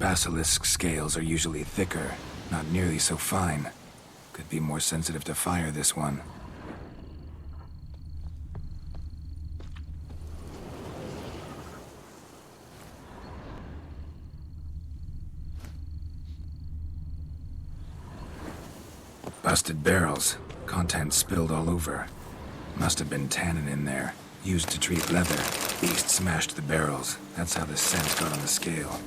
Basilisk scales are usually thicker, not nearly so fine. Could be more sensitive to fire, this one. Busted barrels. Contents spilled all over. Must have been tannin in there. Used to treat leather. Beast smashed the barrels. That's how the scent got on the scale.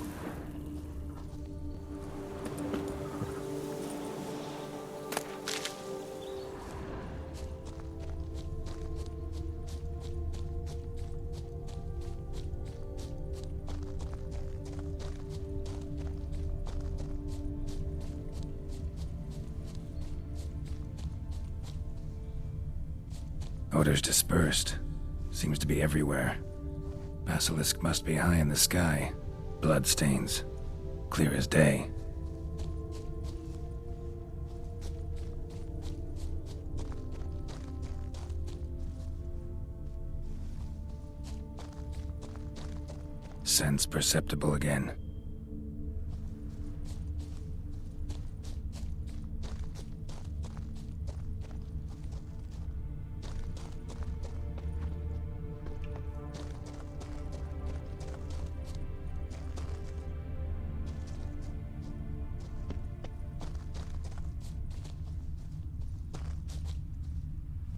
Odors dispersed. Seems to be everywhere. Basilisk must be high in the sky. Blood stains. Clear as day. Scents perceptible again.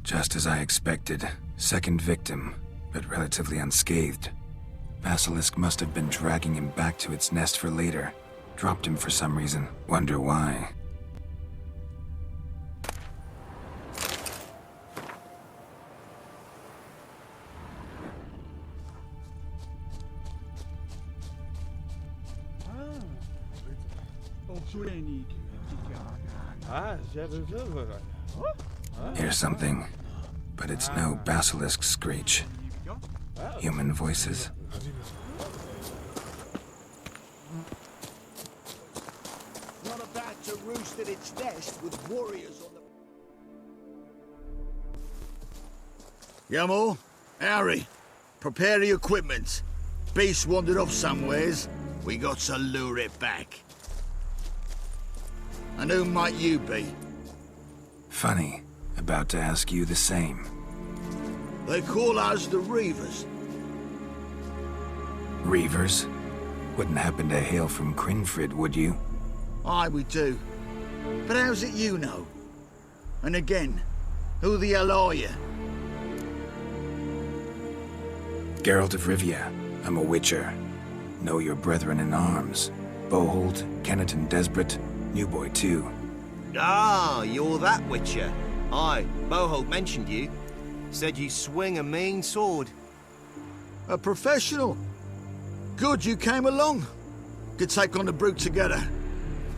Just as I expected. Second victim, but relatively unscathed. Basilisk must have been dragging him back to its nest for later. Dropped him for some reason. Wonder why. Here's something, but it's no basilisk screech. Human voices. Not about to roost at its nest with warriors on the... Yamo, Harry, prepare the equipment. Beast wandered off somewheres. We got to lure it back. And who might you be? Funny. About to ask you the same. They call us the Reavers. Reavers? Wouldn't happen to hail from Crinfrid, would you? Aye, we do. But how's it you know? And again, who the hell are you? Geralt of Rivia. I'm a witcher. Know your brethren in arms. Bohold, Kenneton Desperate, New Boy too. Ah, you're that witcher. Aye, Bohold mentioned you. Said you swing a mean sword. A professional. Good you came along. Could take on the brute together.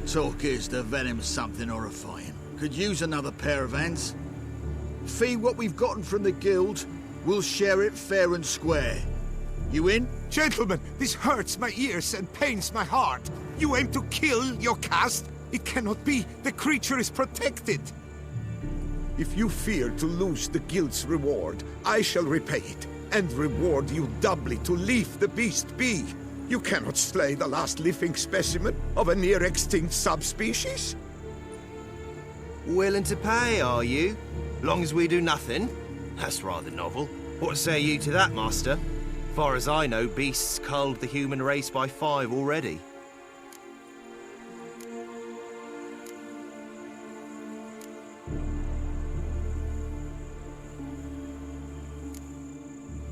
Talk is the venom's something horrifying. Could use another pair of hands. Fee what we've gotten from the guild, we'll share it fair and square. You in? Gentlemen, this hurts my ears and pains my heart. You aim to kill your caste? It cannot be. The creature is protected. If you fear to lose the guild's reward, I shall repay it, and reward you doubly to leave the beast be. You cannot slay the last living specimen of a near-extinct subspecies. Willing to pay, are you? Long as we do nothing? That's rather novel. What say you to that, master? Far as I know, beasts culled the human race by 5 already.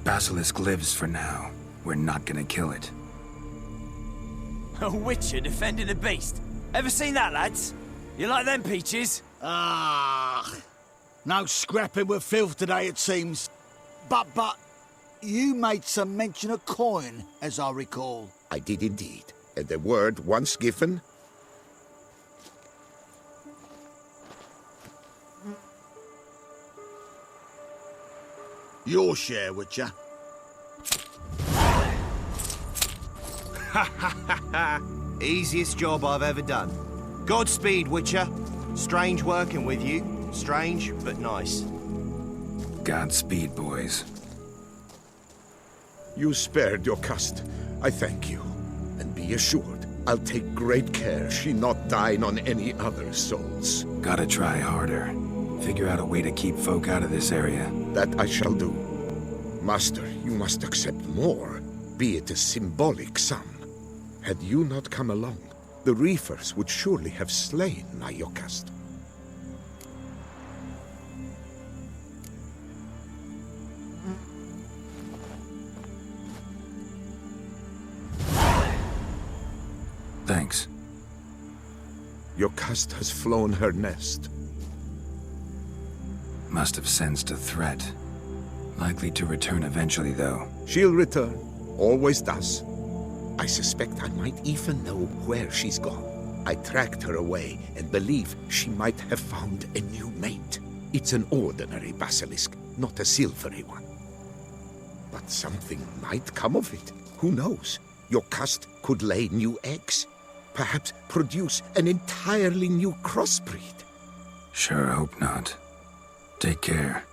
Basilisk lives for now. We're not gonna kill it. A witcher defending a beast. Ever seen that, lads? You like them peaches? Ah, no scrapping with filth today, it seems. But, you made some mention of coin, as I recall. I did indeed. And the word once given... Your share, Witcher. Ha ha ha ha! Easiest job I've ever done. Godspeed, Witcher. Strange working with you. Strange, but nice. Godspeed, boys. You spared your caste. I thank you. And be assured, I'll take great care she not dine on any other souls. Gotta try harder. Figure out a way to keep folk out of this area. That I shall do. Master, you must accept more, be it a symbolic sum. Had you not come along, the reefers would surely have slain Nayokast. Thanks. Yokast has flown her nest. Must have sensed a threat. Likely to return eventually, though. She'll return. Always does. I suspect I might even know where she's gone. I tracked her away and believe she might have found a new mate. It's an ordinary basilisk, not a silvery one. But something might come of it. Who knows? Yokast could lay new eggs. Perhaps produce an entirely new crossbreed. Sure hope not. Take care.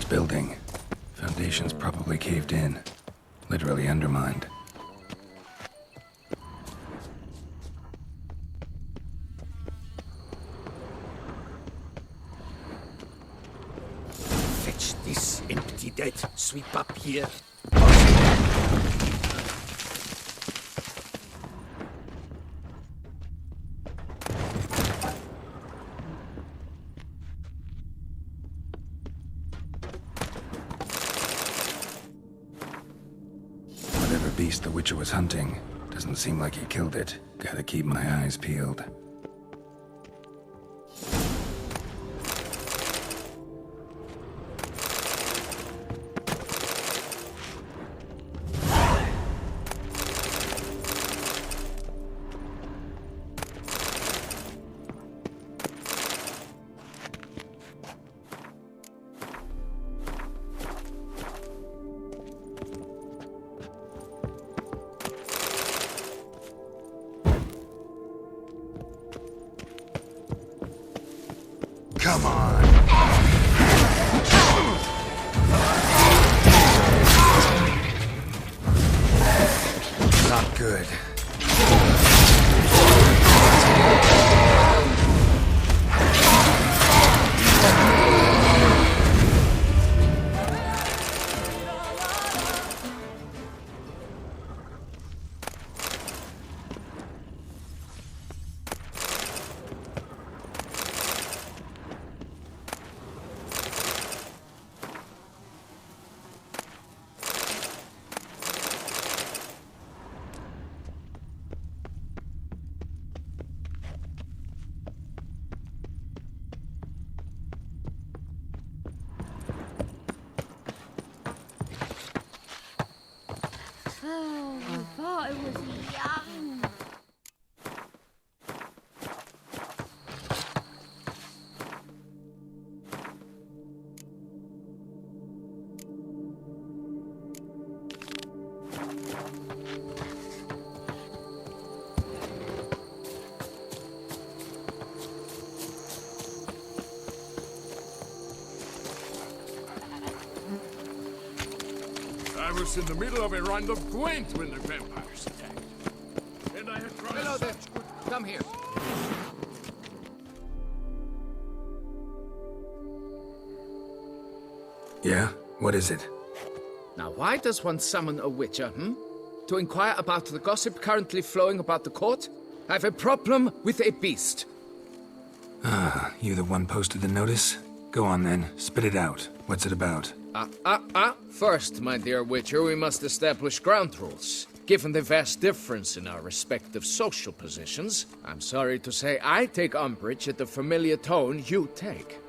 Building. Foundations probably caved in. Literally undermined. Fetch this empty dead. Sweep up here. beast the Witcher was hunting. Doesn't seem like he killed it. Gotta keep my eyes peeled. Come on. Not good. Oh, I thought I was young. I was in the middle of a round of Gwent when the vampires attacked. And I had tried... Hello there. Come here. Yeah? What is it? Now, why does one summon a witcher, To inquire about the gossip currently flowing about the court? I have a problem with a beast. Ah, you the one posted the notice? Go on then, spit it out. What's it about? First, my dear Witcher, we must establish ground rules. Given the vast difference in our respective social positions, I'm sorry to say I take umbrage at the familiar tone you take.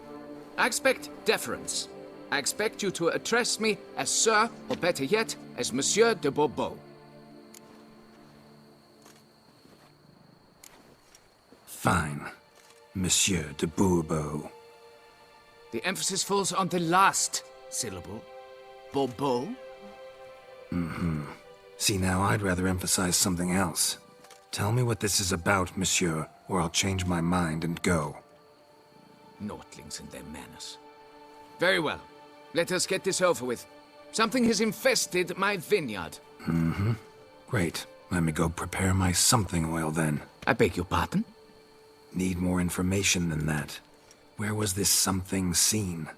I expect deference. I expect you to address me as Sir, or better yet, as Monsieur de Bourbeau. Fine. Monsieur de Bourbeau. The emphasis falls on the last syllable. Bourbeau? See, now I'd rather emphasize something else. Tell me what this is about, monsieur, or I'll change my mind and go. Naughtlings and their manners. Very well. Let us get this over with. Something has infested my vineyard. Great. Let me go prepare my something oil then. I beg your pardon? Need more information than that. Where was this something seen?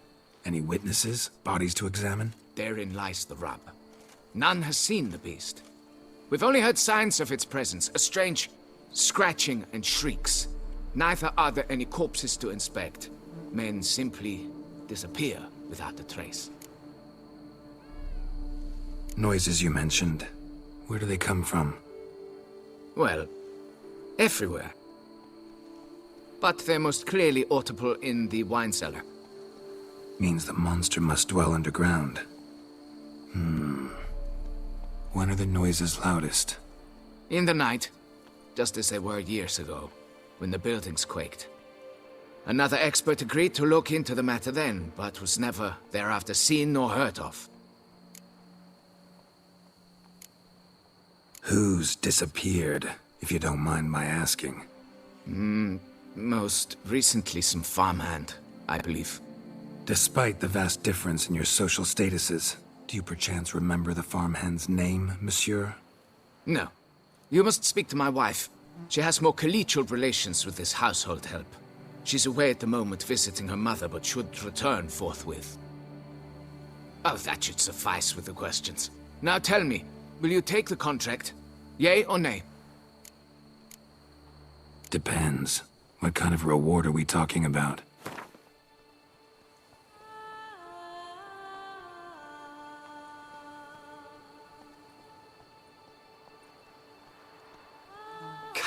Any witnesses? Bodies to examine? Therein lies the rub. None has seen the beast. We've only heard signs of its presence, a strange scratching and shrieks. Neither are there any corpses to inspect. Men simply disappear without a trace. Noises you mentioned. Where do they come from? Well, everywhere. But they're most clearly audible in the wine cellar. Means the monster must dwell underground. When are the noises loudest? In the night, just as they were years ago, when the buildings quaked. Another expert agreed to look into the matter then, but was never thereafter seen nor heard of. Who's disappeared, if you don't mind my asking? Most recently some farmhand, I believe. Despite the vast difference in your social statuses, do you perchance remember the farmhand's name, monsieur? No. You must speak to my wife. She has more collegial relations with this household help. She's away at the moment visiting her mother, but should return forthwith. Oh, that should suffice with the questions. Now tell me, will you take the contract? Yea or nay? Depends. What kind of reward are we talking about?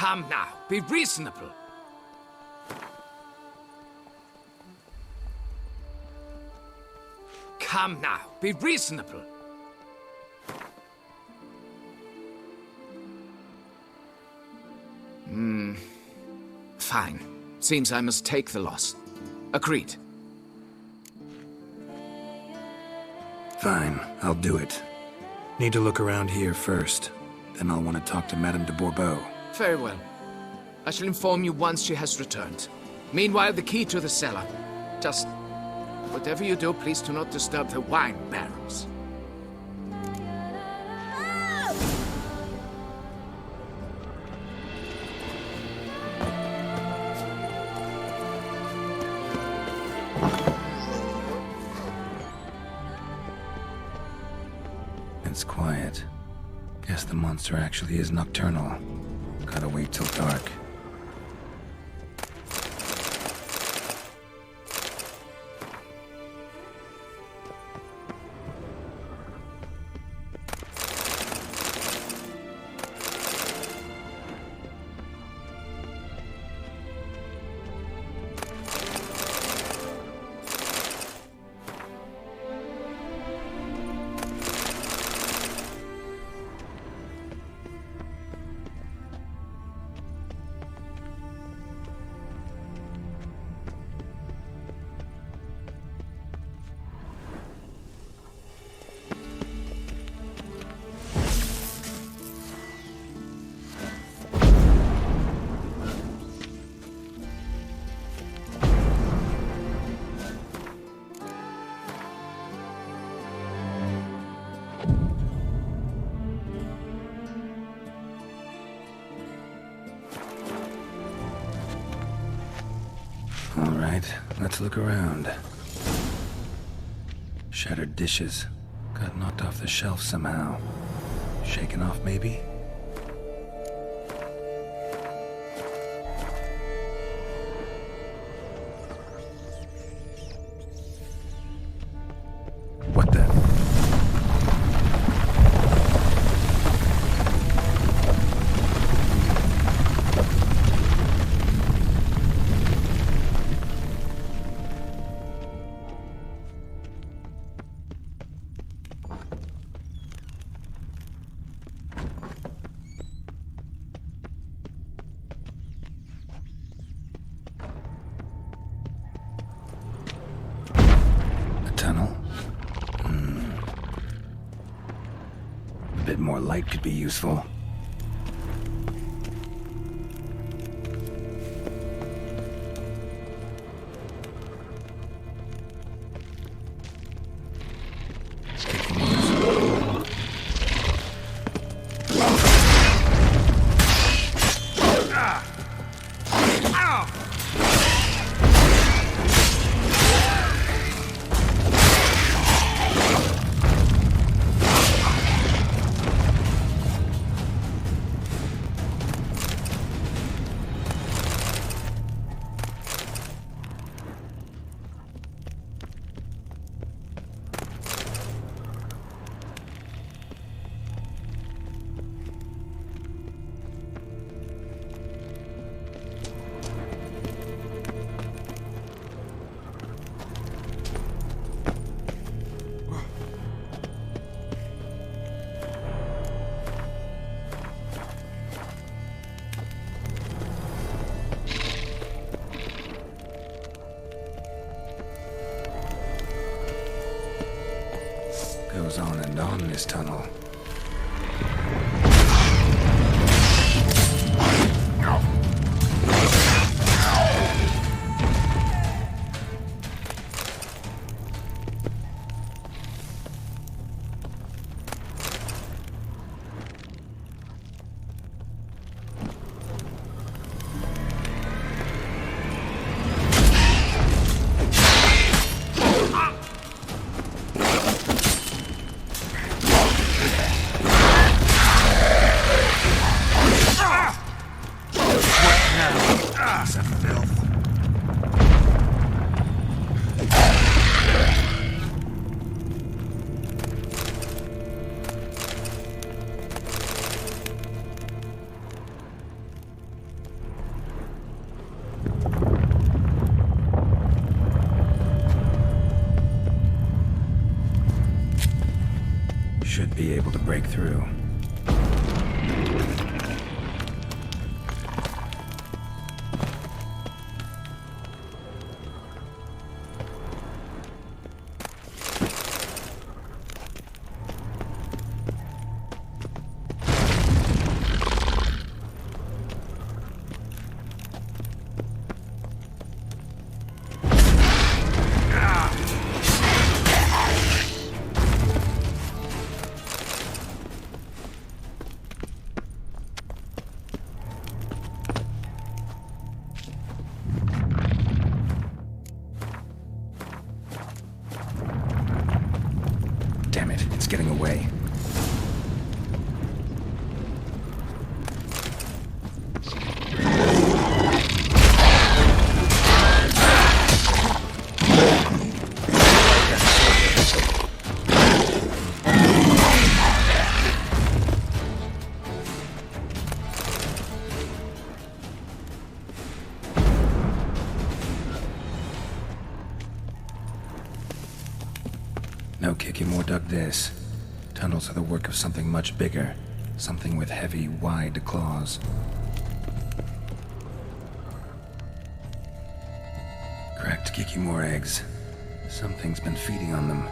Come now, be reasonable. Come now, be reasonable. Fine. Seems I must take the loss. Agreed. Fine, I'll do it. Need to look around here first. Then I'll want to talk to Madame de Bourbeau. Very well. I shall inform you once she has returned. Meanwhile, the key to the cellar. Just... whatever you do, please do not disturb the wine barrels. It's quiet. Guess the monster actually is nocturnal. Gotta wait till dark. Let's look around. Shattered dishes. Got knocked off the shelf somehow. Shaken off, maybe? What the? A bit more light could be useful. Goes on and on, this tunnel. Should be able to break through. Damn it, it's getting away. No kicking more dug this. Tunnels are the work of something much bigger. Something with heavy, wide claws. Cracked Kikimore eggs. Something's been feeding on them.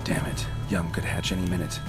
Damn it. Yum could hatch any minute.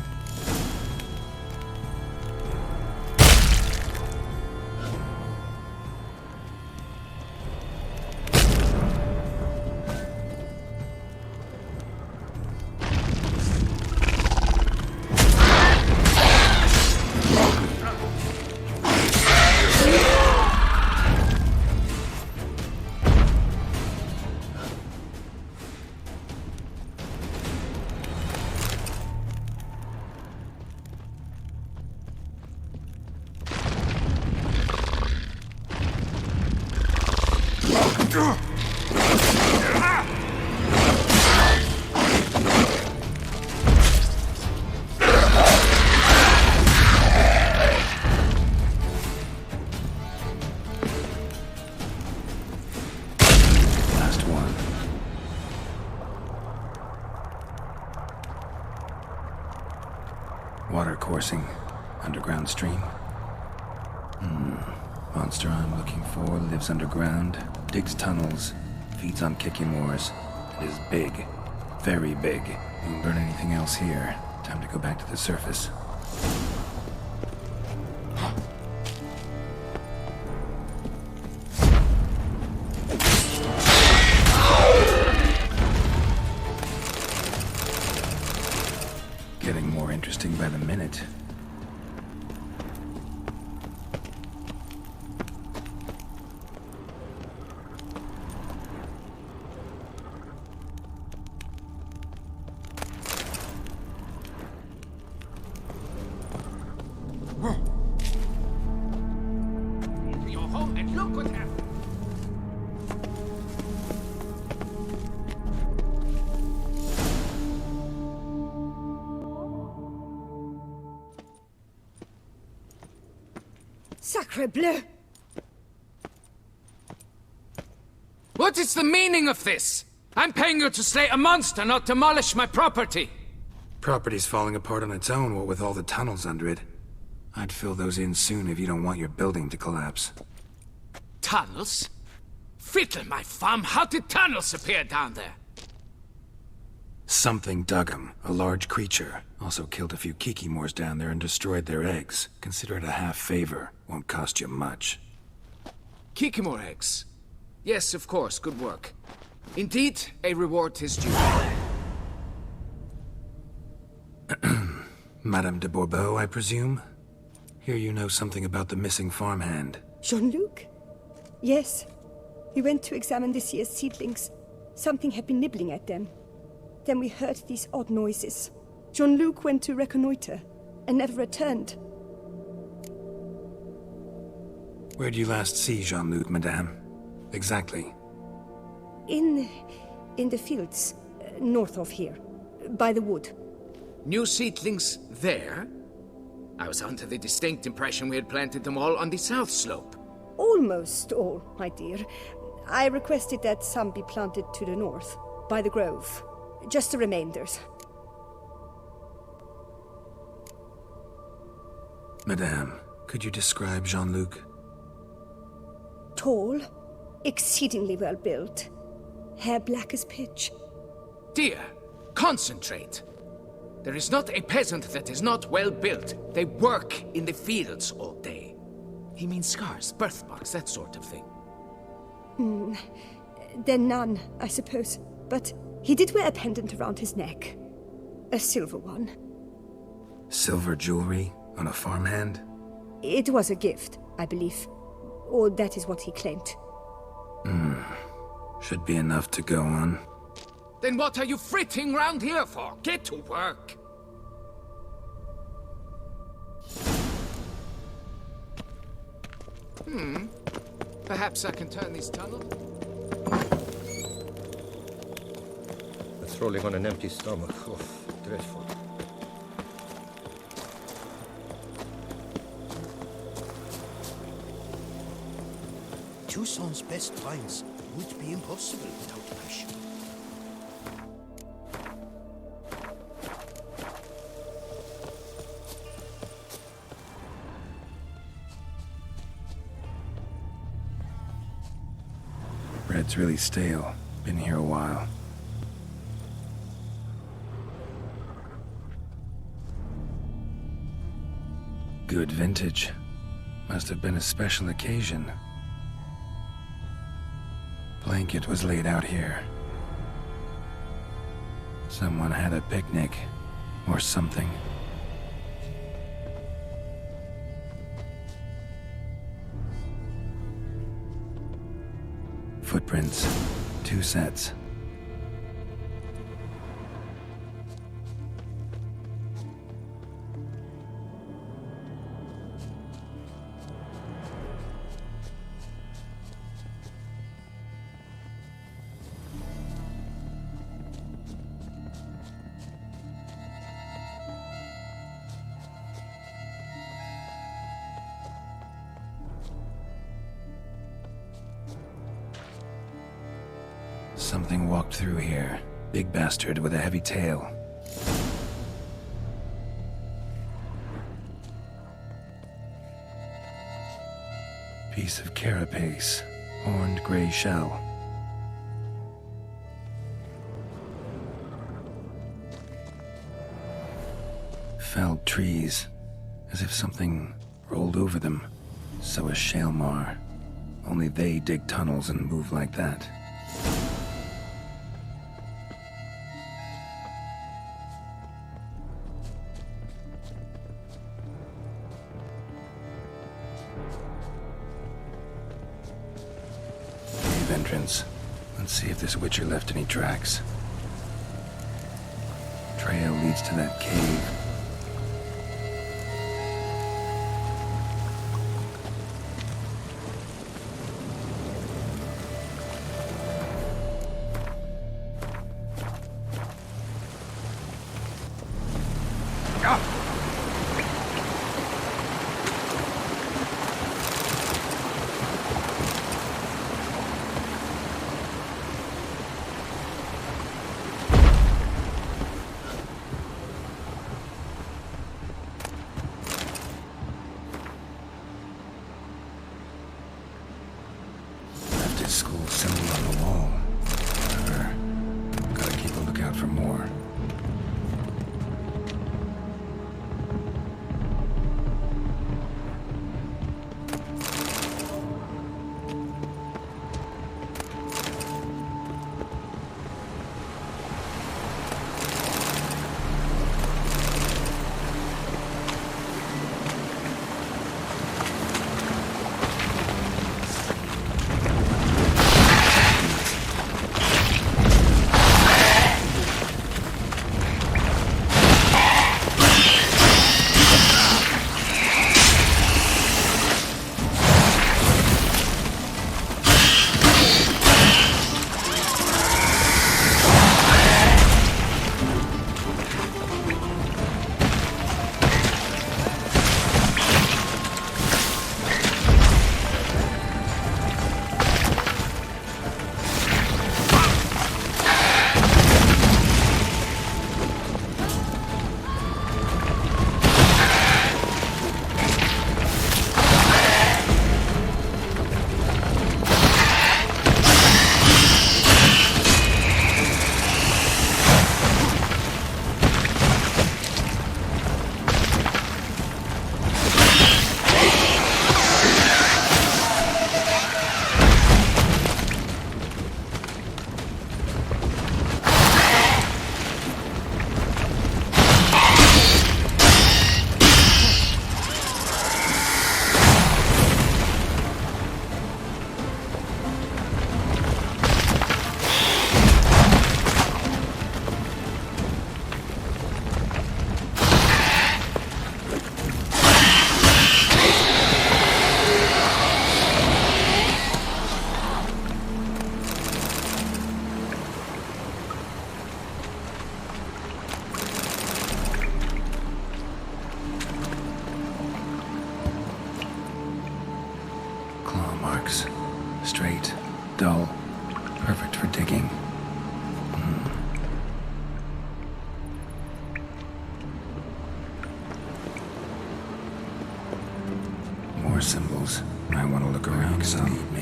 Water coursing. Underground stream. Monster I'm looking for lives underground, digs tunnels, feeds on Kikimores, and is big. Very big. Won't learn anything else here. Time to go back to the surface. Getting more interesting by the minute. Sacre bleu! What is the meaning of this? I'm paying you to slay a monster, not demolish my property. Property's falling apart on its own, what with all the tunnels under it. I'd fill those in soon if you don't want your building to collapse. Tunnels? Fiddle my thumb, how did tunnels appear down there? Something dug 'em. A large creature. Also killed a few Kikimores down there and destroyed their eggs. Consider it a half favor. Won't cost you much. Kikimore eggs. Yes, of course, good work. Indeed, a reward is due. Madame de Bourbeau, I presume? Hear you know something about the missing farmhand. Jean-Luc? Yes. We went to examine this year's seedlings. Something had been nibbling at them. Then we heard these odd noises. Jean-Luc went to reconnoiter and never returned. Where did you last see Jean-Luc, madame? Exactly. In the fields, north of here, by the wood. New seedlings there? I was under the distinct impression we had planted them all on the south slope. Almost all, my dear. I requested that some be planted to the north, by the grove. Just the remainders. Madame, could you describe Jean-Luc? Tall, exceedingly well built, hair black as pitch. Dear, concentrate. There is not a peasant that is not well built. They work in the fields all day. He means scars, birthmarks, that sort of thing. Then none, I suppose. But he did wear a pendant around his neck. A silver one. Silver jewelry on a farmhand? It was a gift, I believe. Or that is what he claimed. Should be enough to go on. Then what are you fritting round here for? Get to work! Perhaps I can turn this tunnel? It's rolling on an empty stomach. Oh, dreadful. Toussaint's best finds would be impossible without passion. Bread's really stale. Been here a while. Good vintage. Must have been a special occasion. Blanket was laid out here. Someone had a picnic, or something. Footprints. 2 sets. Something walked through here. Big bastard with a heavy tail. Piece of carapace. Horned gray shell. Felled trees. As if something rolled over them. So is Shaelmar. Only they dig tunnels and move like that. Entrance. Let's see if this Witcher left any tracks. Trail leads to that cave. Might want to look around some. Me.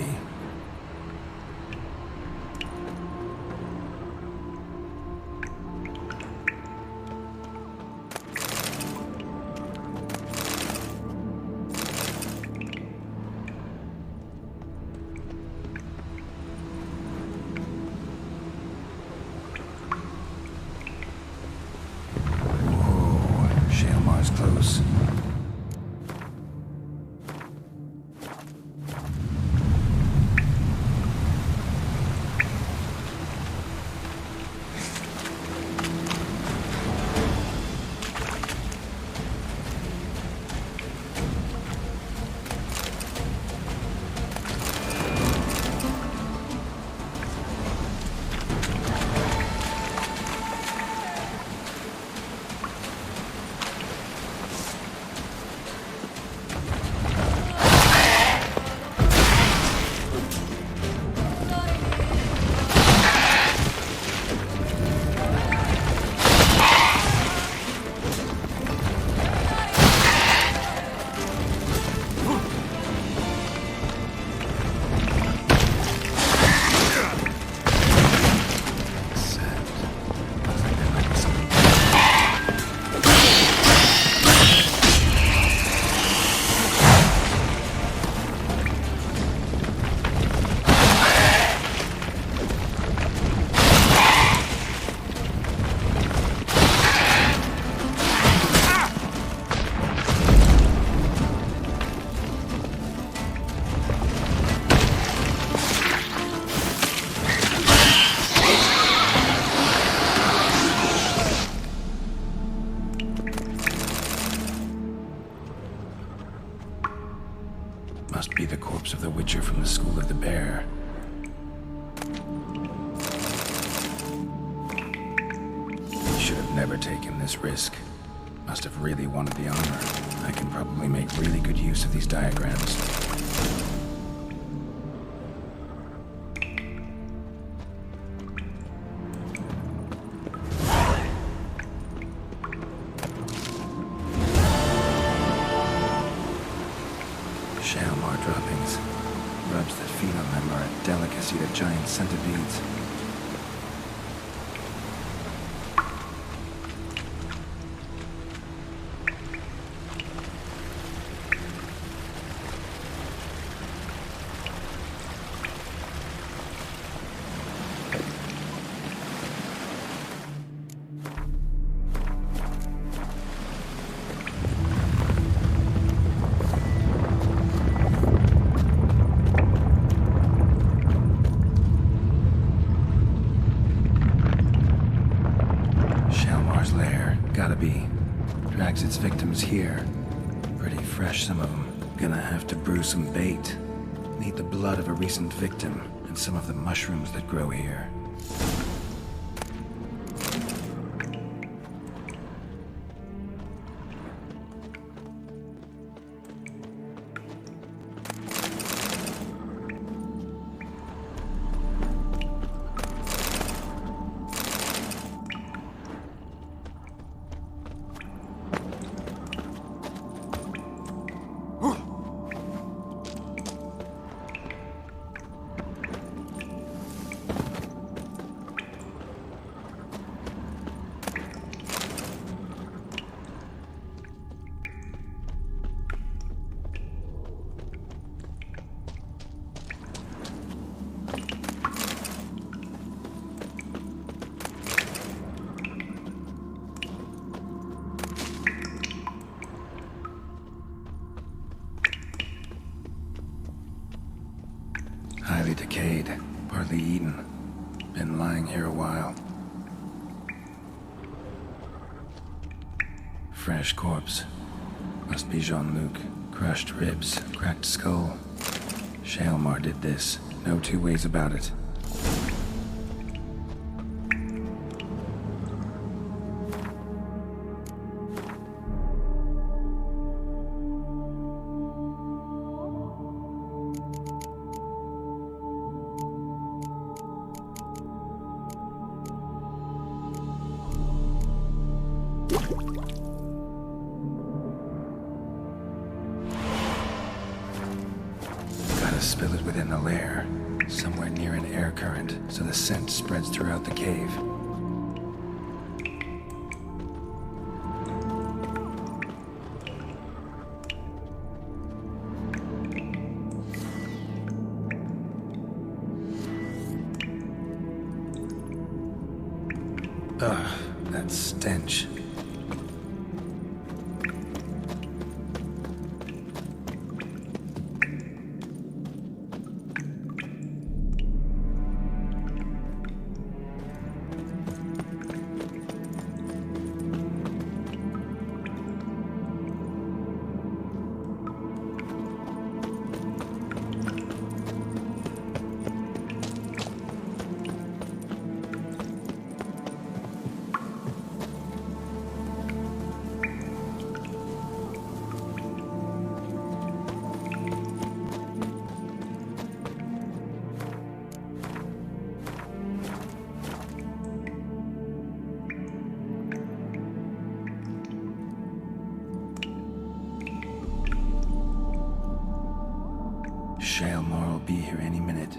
Close. Must be the corpse of the Witcher from the School of the Bear. Should have never taken this risk. Must have really wanted the armor. I can probably make really good use of these diagrams. Shalmar droppings. Rubs that feed on them are a delicacy to giant centipedes. Gotta be. Drags its victims here. Pretty fresh, some of them. Gonna have to brew some bait. Need the blood of a recent victim, and some of the mushrooms that grow here. Highly decayed, partly eaten. Been lying here a while. Fresh corpse. Must be Jean-Luc. Crushed ribs, cracked skull. Shalmar did this. No two ways about it. spill it within the lair, somewhere near an air current, so the scent spreads throughout the cave. Ugh, that stench. Shalemore will be here any minute.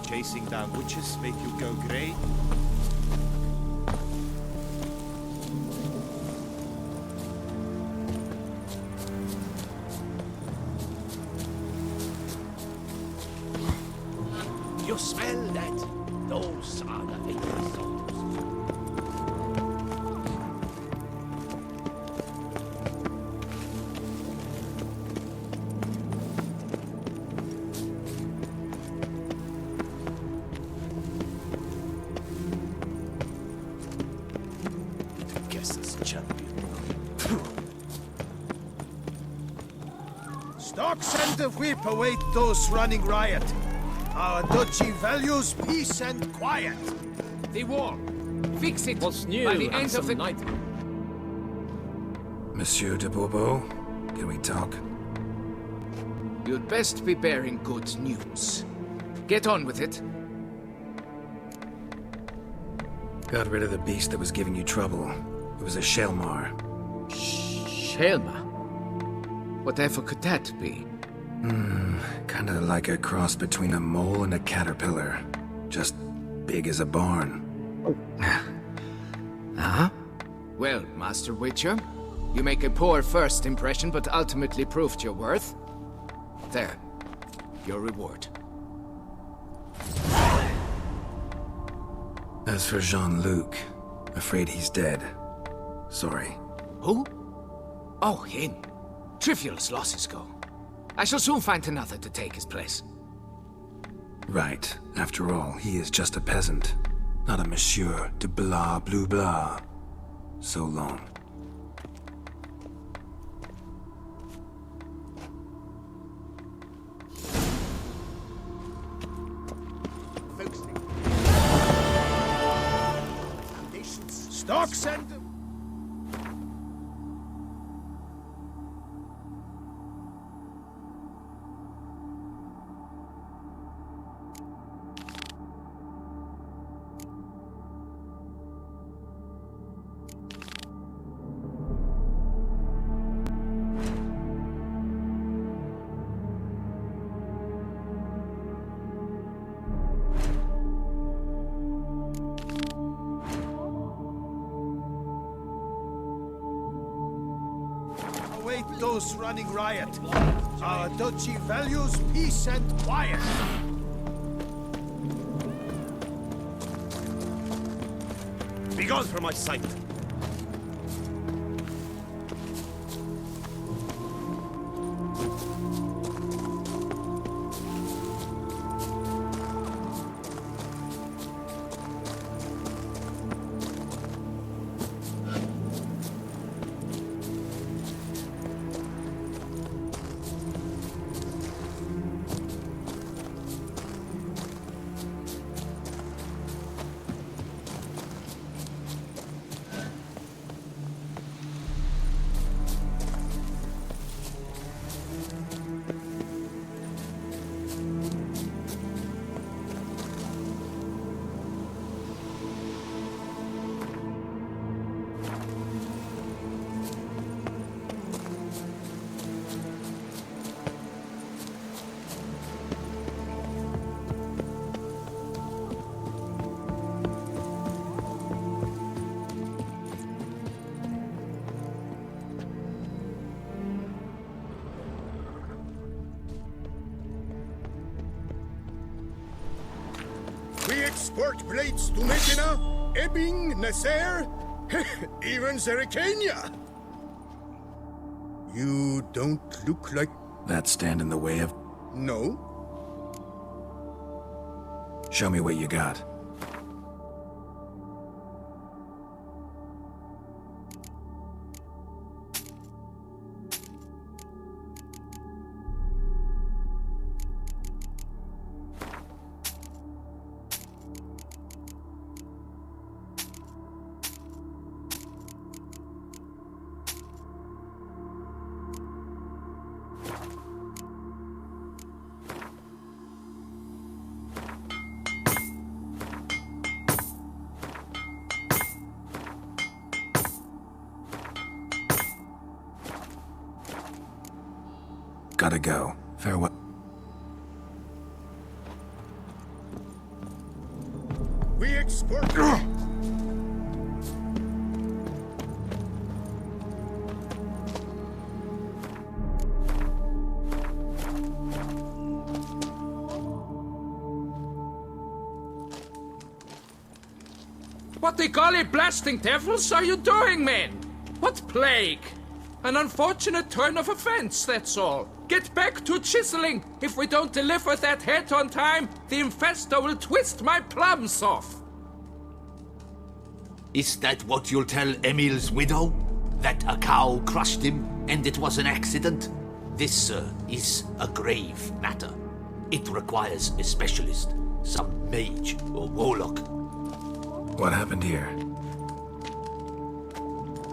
Chasing down witches make you go grey? You smell that? Those are the fatal souls. Stocks and the whip await those running riot. Our duchy values peace and quiet. The wall. Fix it What's new, by the end of handsome the knight? Monsieur de Bourbeau, can we talk? You'd best be bearing good news. Get on with it. Got rid of the beast that was giving you trouble. It was a Shelmar. Shelma? Whatever could that be? Kinda like a cross between a mole and a caterpillar. Just big as a barn. Huh? Well, Master Witcher, you make a poor first impression, but ultimately proved your worth. There. Your reward. As for Jean-Luc, afraid he's dead. Sorry. Who? Oh, him. Trivial as losses go. I shall soon find another to take his place. Right. After all, he is just a peasant. Not a monsieur de blah blue blah. So long. Stocks and... those running riot. Our duchy values peace and quiet. Begone from my sight! We export blades to Medina, Ebbing, Nasser, even Zerikania. You don't look like... That stand in the way of... No? Show me what you got. Gotta go. Farewell. We export... What the golly blasting devils are you doing, men? What plague? An unfortunate turn of events, that's all. Get back to chiseling. If we don't deliver that head on time, the infestor will twist my plums off. Is that what you'll tell Emil's widow? That a cow crushed him and it was an accident? This, sir, is a grave matter. It requires a specialist, some mage or warlock. What happened here?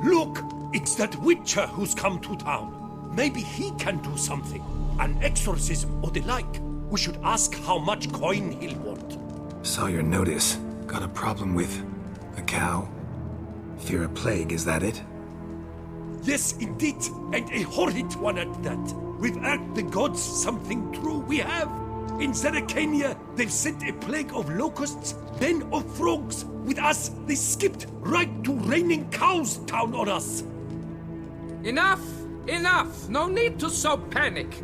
Look! It's that witcher who's come to town. Maybe he can do something. An exorcism or the like. We should ask how much coin he'll want. Saw your notice. Got a problem with... a cow? Fear a plague, is that it? Yes, indeed. And a horrid one at that. Without the gods, something true we have. In Zerikania, they've sent a plague of locusts, then of frogs. With us, they skipped right to raining cows down on us. Enough! Enough! No need to so panic!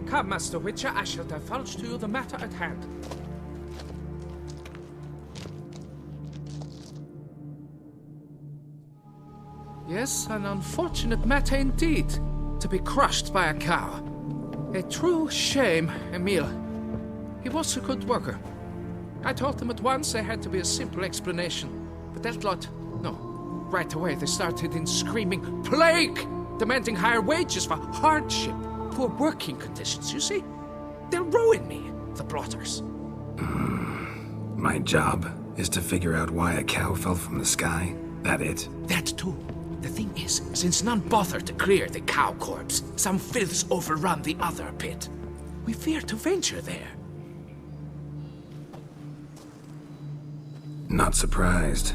Come, Master Witcher, I shall divulge to you the matter at hand. Yes, an unfortunate matter indeed, to be crushed by a cow. A true shame, Emil. He was a good worker. I told them at once there had to be a simple explanation, but that lot, no. Right away they started in screaming, "Plague!" demanding higher wages for hardship, poor working conditions, you see? They'll ruin me, the blotters. My job is to figure out why a cow fell from the sky. That it? That too. The thing is, since none bothered to clear the cow corpse, some filths overrun the other pit. We fear to venture there. Not surprised.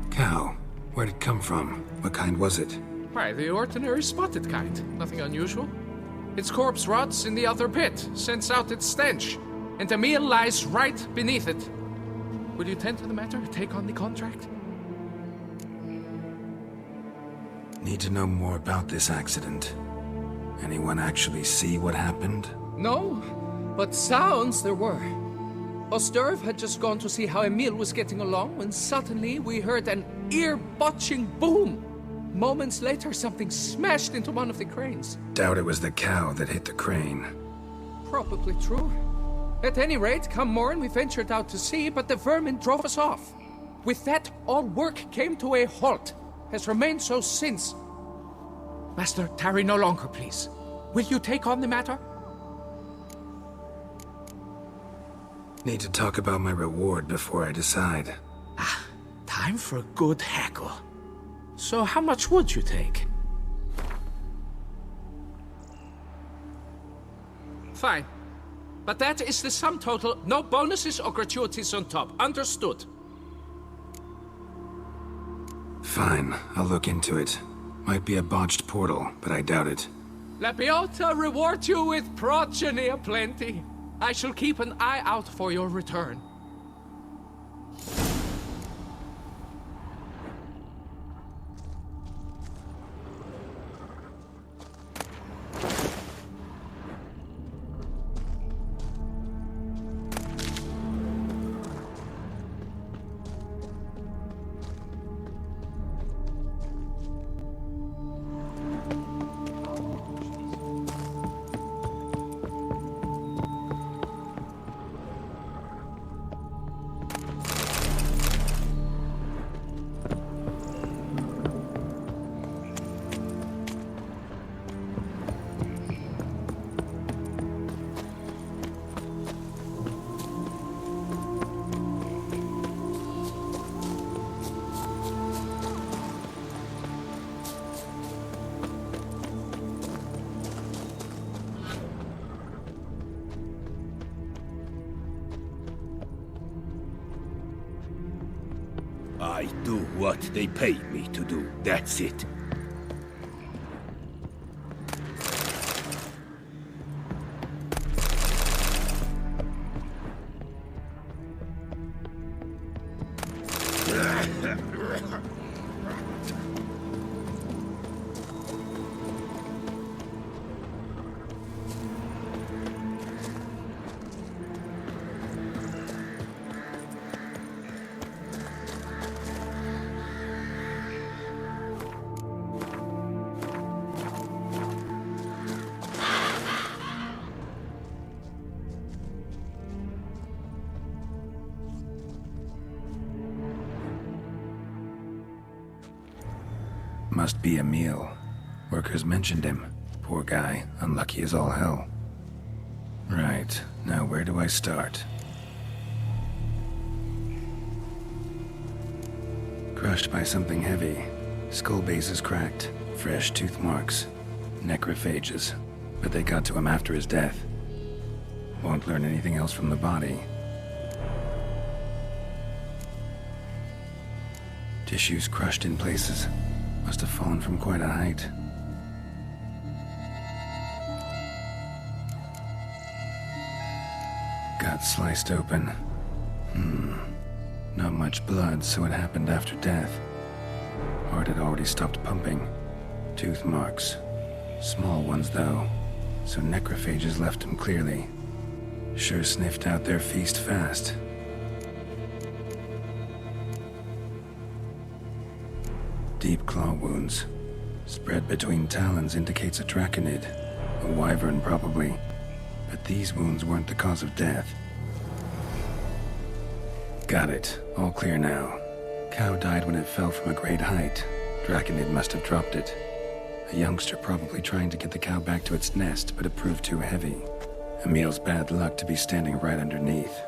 Cow. Where'd it come from? What kind was it? Why, the ordinary spotted kind. Nothing unusual. Its corpse rots in the other pit, sends out its stench, and the meal lies right beneath it. Will you tend to the matter, take on the contract? Need to know more about this accident. Anyone actually see what happened? No, but sounds there were. Osterv had just gone to see how Emil was getting along when suddenly we heard an ear-botching boom. Moments later, something smashed into one of the cranes. Doubt it was the cow that hit the crane. Probably true. At any rate, come morn we ventured out to sea, but the vermin drove us off. With that, all work came to a halt. Has remained so since. Master, tarry no longer, please. Will you take on the matter? Need to talk about my reward before I decide. Time for a good hackle. So how much would you take? Fine. But that is the sum total, no bonuses or gratuities on top. Understood? Fine, I'll look into it. Might be a botched portal, but I doubt it. La Biota reward you with progeny aplenty. I shall keep an eye out for your return. I do what they paid me to do, that's it. Must be Emil. Workers mentioned him. Poor guy, unlucky as all hell. Right, now where do I start? Crushed by something heavy. Skull base is cracked. Fresh tooth marks. Necrophages. But they got to him after his death. Won't learn anything else from the body. Tissues crushed in places. Must have fallen from quite a height. Got sliced open. Not much blood, so it happened after death. Heart had already stopped pumping. Tooth marks. Small ones, though. So necrophages left him clearly. Sure sniffed out their feast fast. Deep claw wounds. Spread between talons indicates a draconid. A wyvern, probably. But these wounds weren't the cause of death. Got it. All clear now. Cow died when it fell from a great height. Draconid must have dropped it. A youngster probably trying to get the cow back to its nest, but it proved too heavy. Emil's bad luck to be standing right underneath.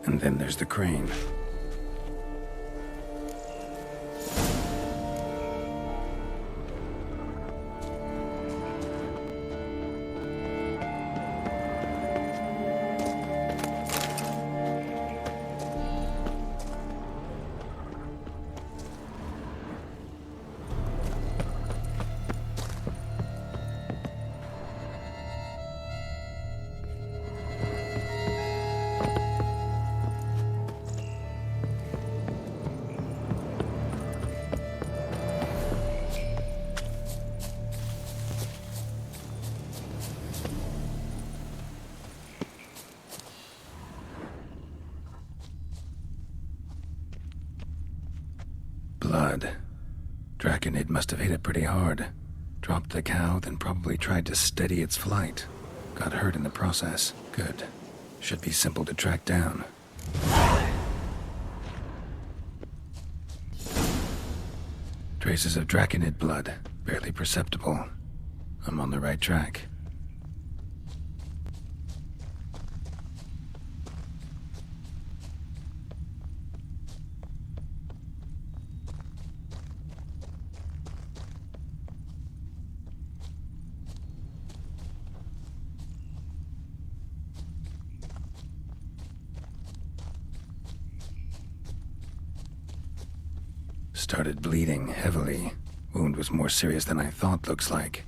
And then there's the crane. Blood. Draconid must have hit it pretty hard. Dropped the cow, then probably tried to steady its flight. Got hurt in the process. Good. Should be simple to track down. Traces of Draconid blood. Barely perceptible. I'm on the right track. Started bleeding heavily. Wound was more serious than I thought, looks like.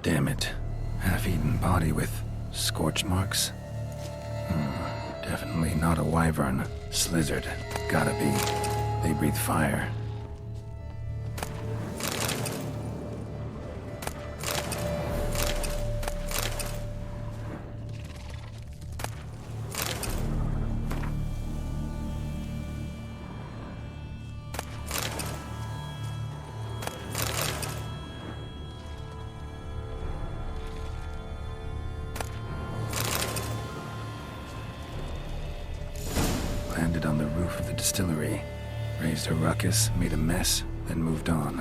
Damn it. Half-eaten body with scorch marks? Definitely not a wyvern. Slizzard. Gotta be. They breathe fire. Landed on the roof of the distillery, raised a ruckus, made a mess, then moved on.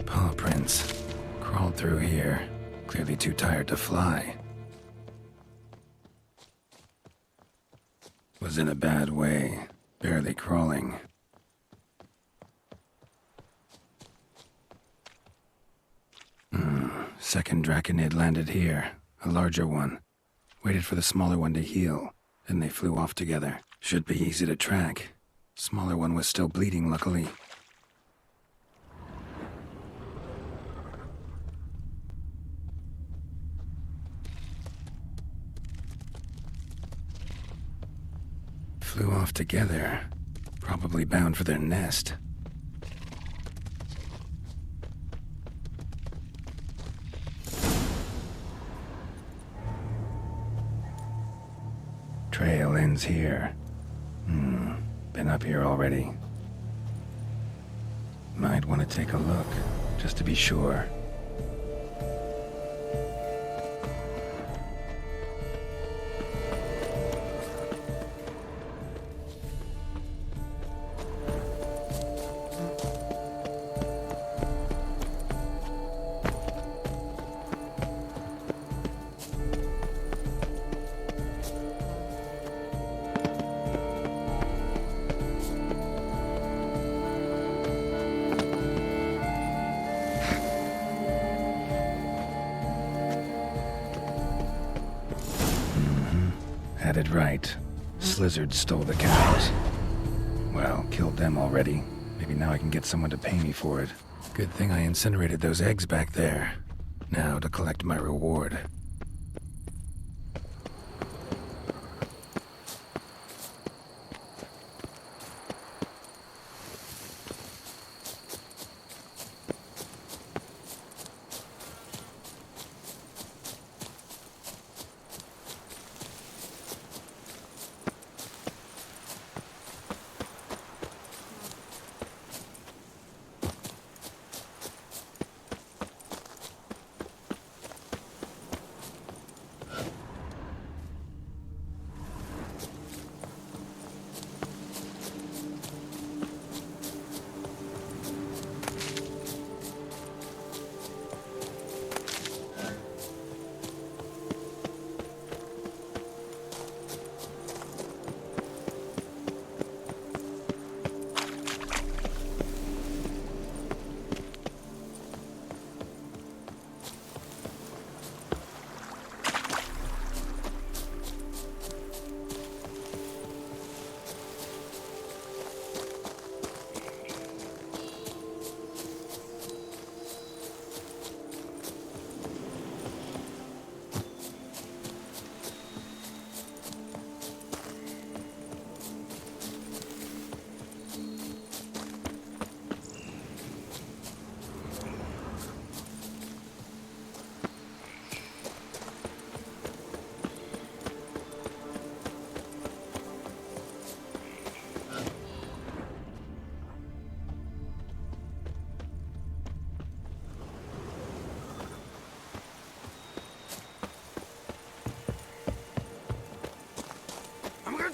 Paw prints. Crawled through here, clearly too tired to fly. Was in a bad way, barely crawling. Second Draconid landed here, a larger one. Waited for the smaller one to heal. Then they flew off together. Should be easy to track. Smaller one was still bleeding, luckily. Flew off together. Probably bound for their nest. Trail ends here. Been up here already. Might want to take a look, just to be sure. Had it right. Slizzard stole the cows. Well, killed them already. Maybe now I can get someone to pay me for it. Good thing I incinerated those eggs back there. Now to collect my reward.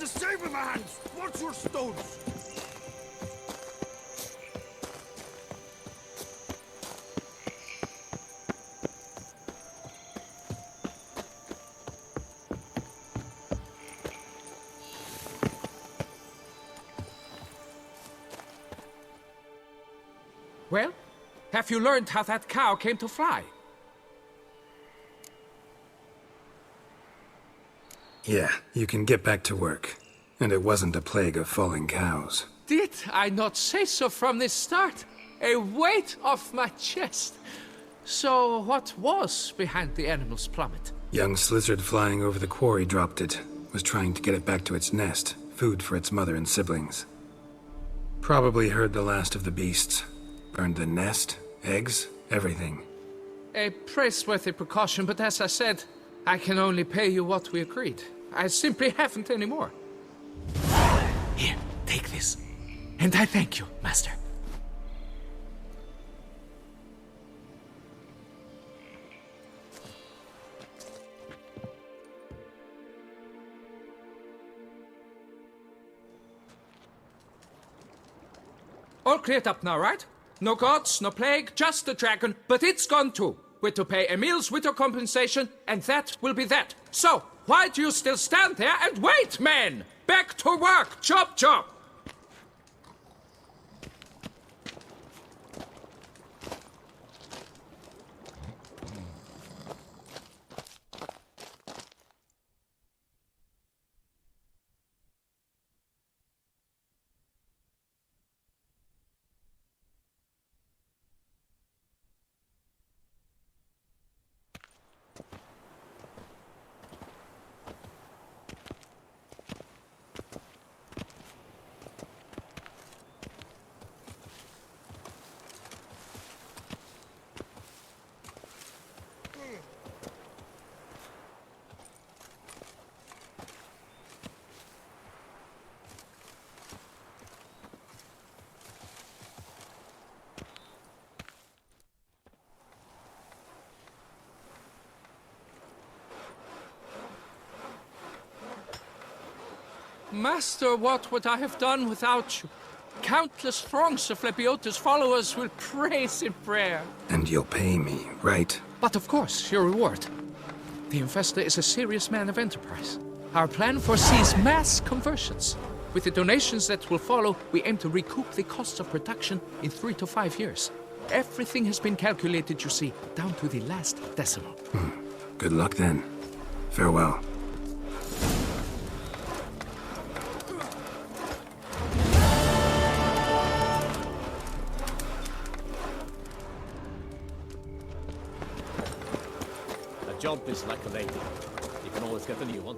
To save with my hands! Watch your stones! Well, have you learned how that cow came to fly? Yeah, you can get back to work. And it wasn't a plague of falling cows. Did I not say so from the start? A weight off my chest. So what was behind the animal's plummet? Young Slizzard flying over the quarry dropped it. Was trying to get it back to its nest. Food for its mother and siblings. Probably heard the last of the beasts. Burned the nest, eggs, everything. A praiseworthy precaution, but as I said, I can only pay you what we agreed. I simply haven't any more. Here, take this. And I thank you, Master. All cleared up now, right? No gods, no plague, just the dragon, but it's gone too. We're to pay Emil's widow compensation, and that will be that. So, why do you still stand there and wait, men? Back to work! Chop, chop! Master, what would I have done without you? Countless throngs of Lebiota's followers will praise in prayer. And you'll pay me, right? But of course, your reward. The investor is a serious man of enterprise. Our plan foresees mass conversions. With the donations that will follow, we aim to recoup the costs of production in 3 to 5 years. Everything has been calculated, you see, down to the last decimal. Good luck then. Farewell. Jump is like a lady. You can always get a new one.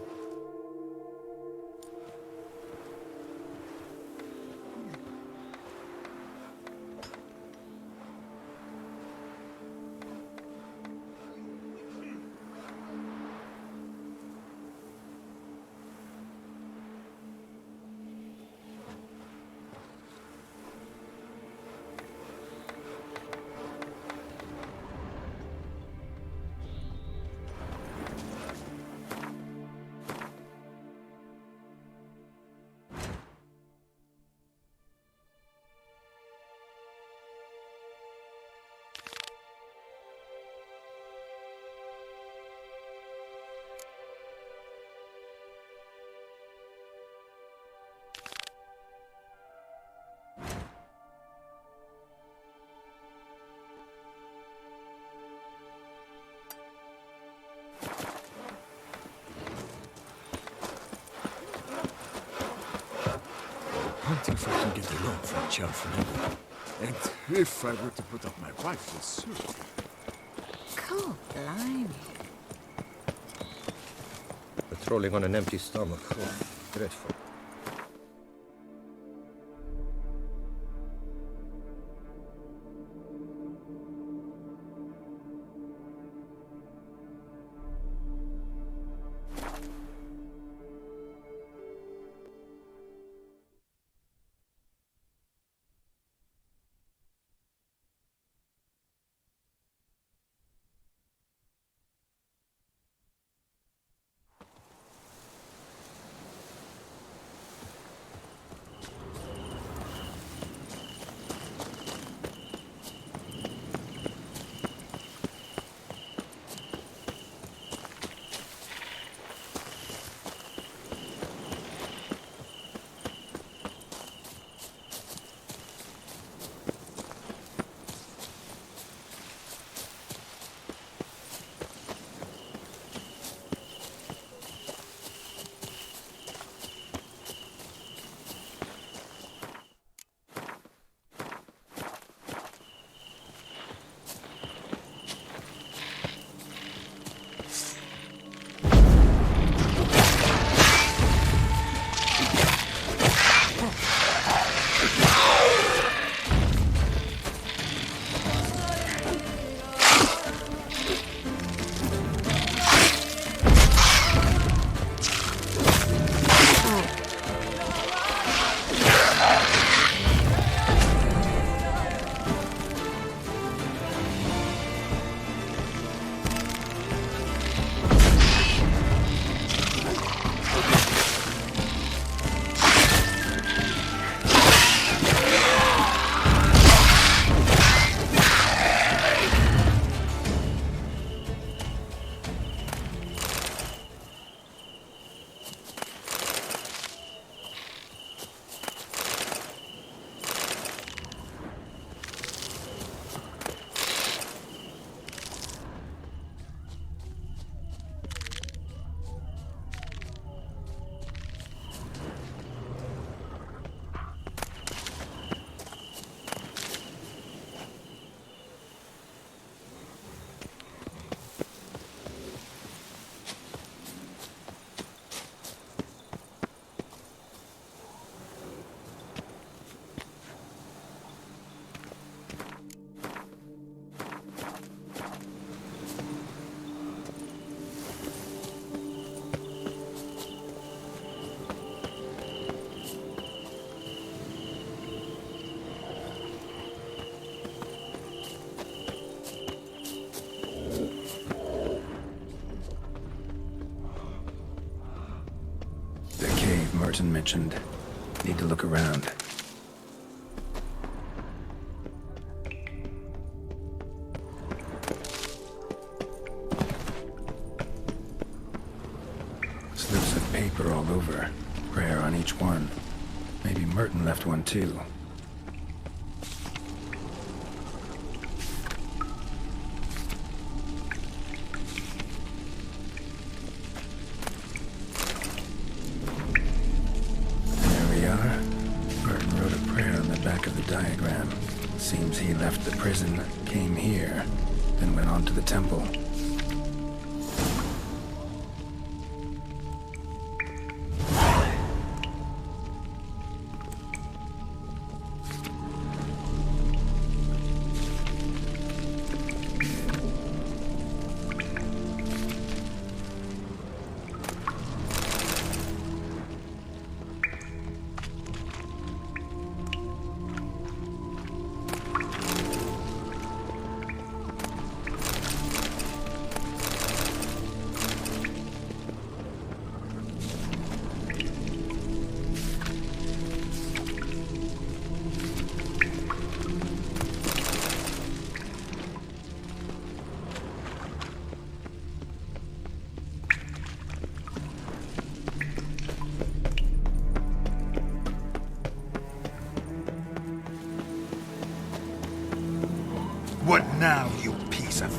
If I can get a loan from Charles, and if I were to put up my rifle soon. Cool, blimey. Patrolling on an empty stomach. Oh, dreadful. Merton mentioned. Need to look around. Slips of paper all over. Prayer on each one. Maybe Merton left one too. Seems he left the prison, came here, then went on to the temple. What now, you piece of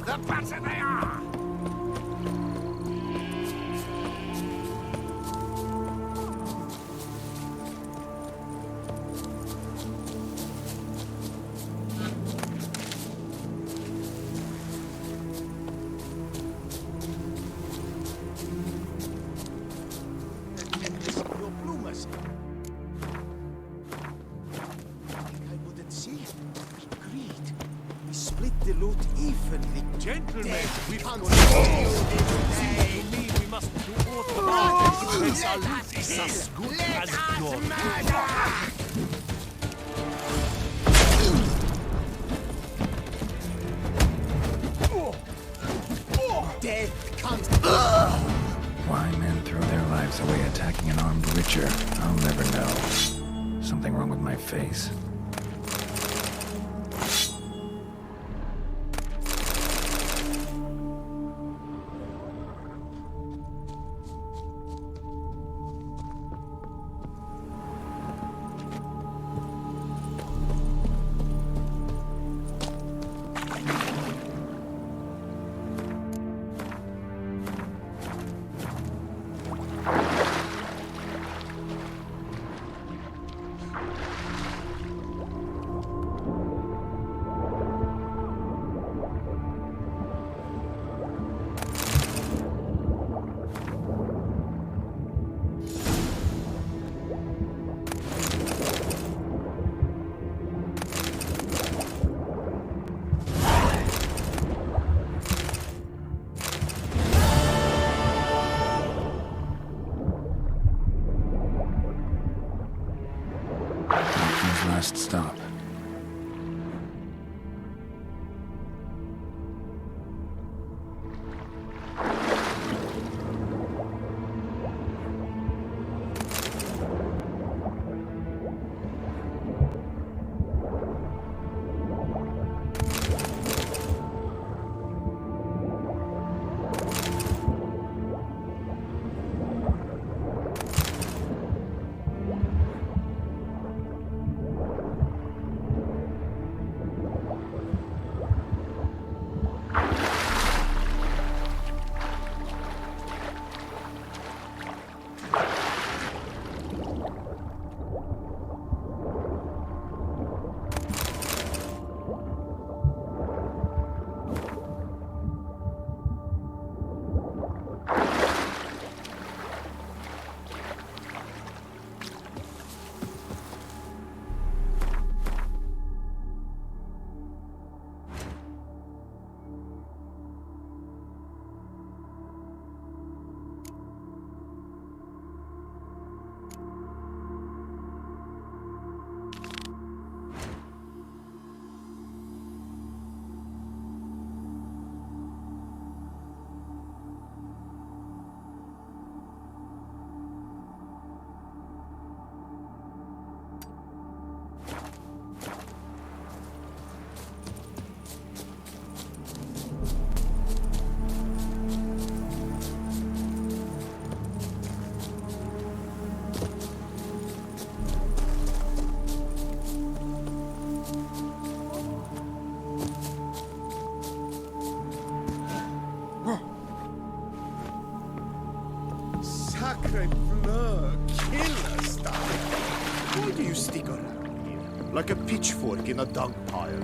The better they are! Your bloomers. I wouldn't see it. We agreed. We split the loot evenly. Gentlemen, we've got We must do all the markets. Our loot is as good as yours. Death comes. Why men throw their lives away attacking an armed witcher, I'll never know. Something wrong with my face. last stop. Sacre bleu, killer stuff! Why do you stick around here? Like a pitchfork in a dung pile.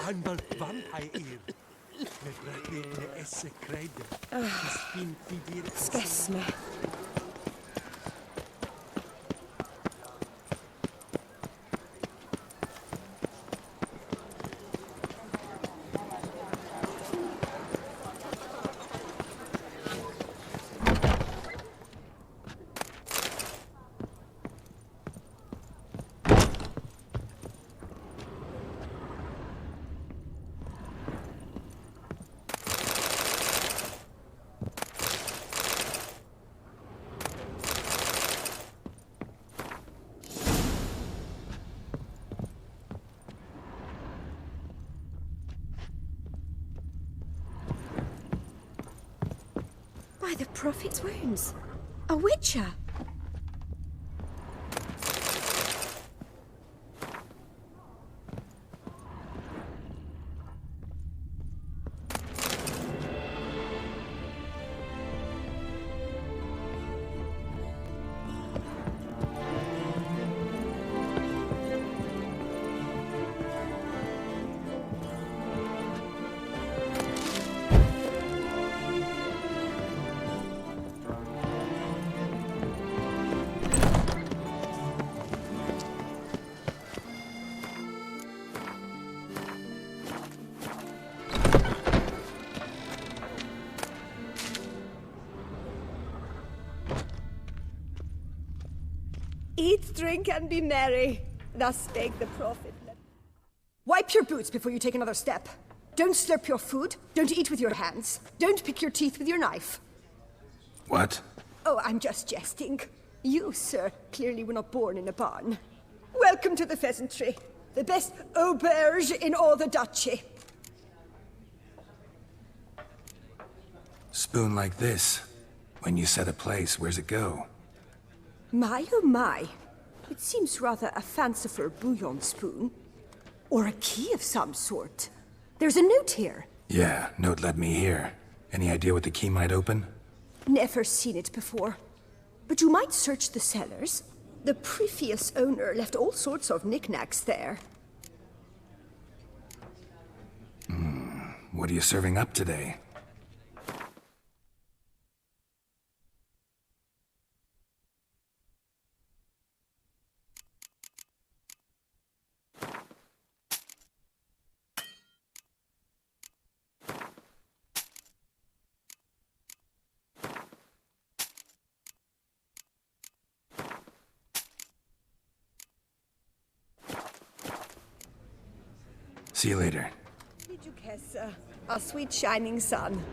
Einmal vampire. Med rödvin esse kredde. Spin fidir. Skess me. By the prophet's wounds. A witcher. Eat, drink, and be merry. Thus spake the prophet. Wipe your boots before you take another step. Don't slurp your food. Don't eat with your hands. Don't pick your teeth with your knife. What? Oh, I'm just jesting. You, sir, clearly were not born in a barn. Welcome to the pheasantry. The best auberge in all the duchy. Spoon like this. When you set a place, where's it go? My, oh my. It seems rather a fanciful bouillon spoon. Or a key of some sort. There's a note here. Yeah, note led me here. Any idea what the key might open? Never seen it before. But you might search the cellars. The previous owner left all sorts of knickknacks there. What are you serving up today? See you later. Duchessa, our sweet shining sun.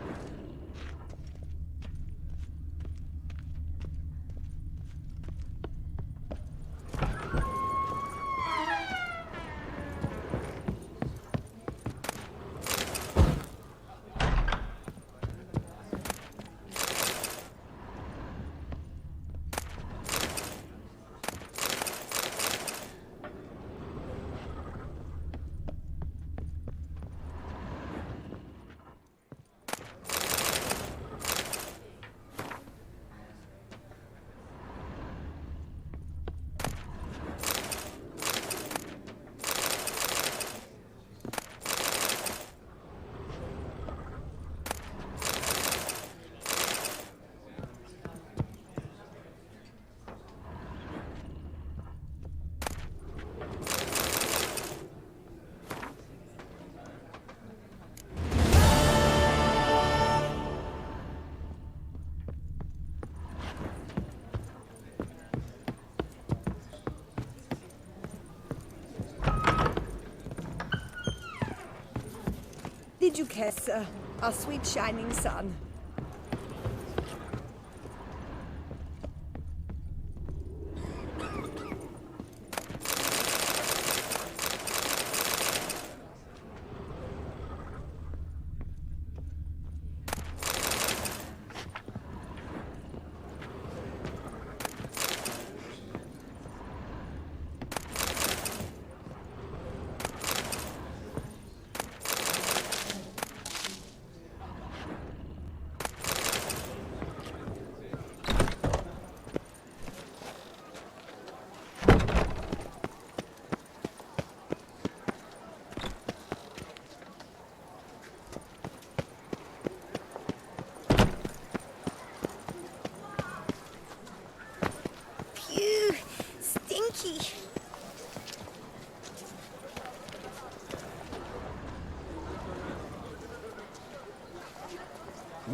The Duchessa, our sweet shining sun.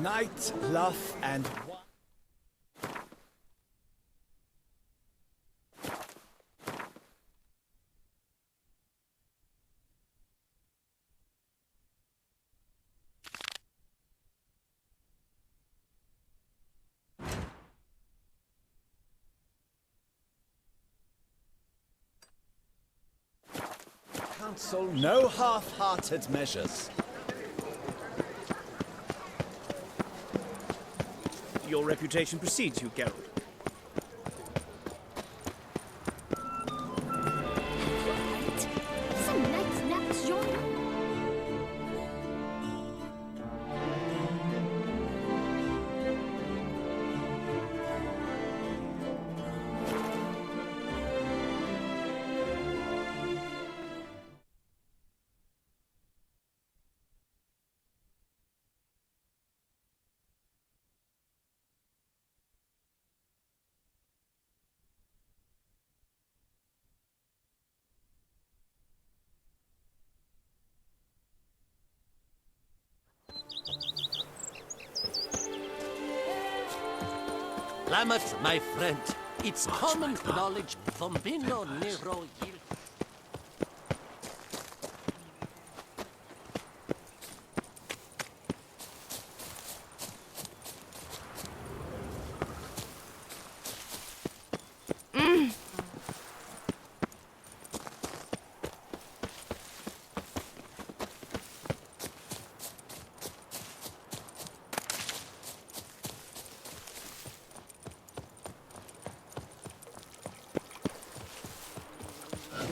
Night, luff, and... Council, no half-hearted measures. your reputation precedes you, Geralt. Some nice naps, Jean. Lamoth, my friend, it's common knowledge from Vino Nero Hill.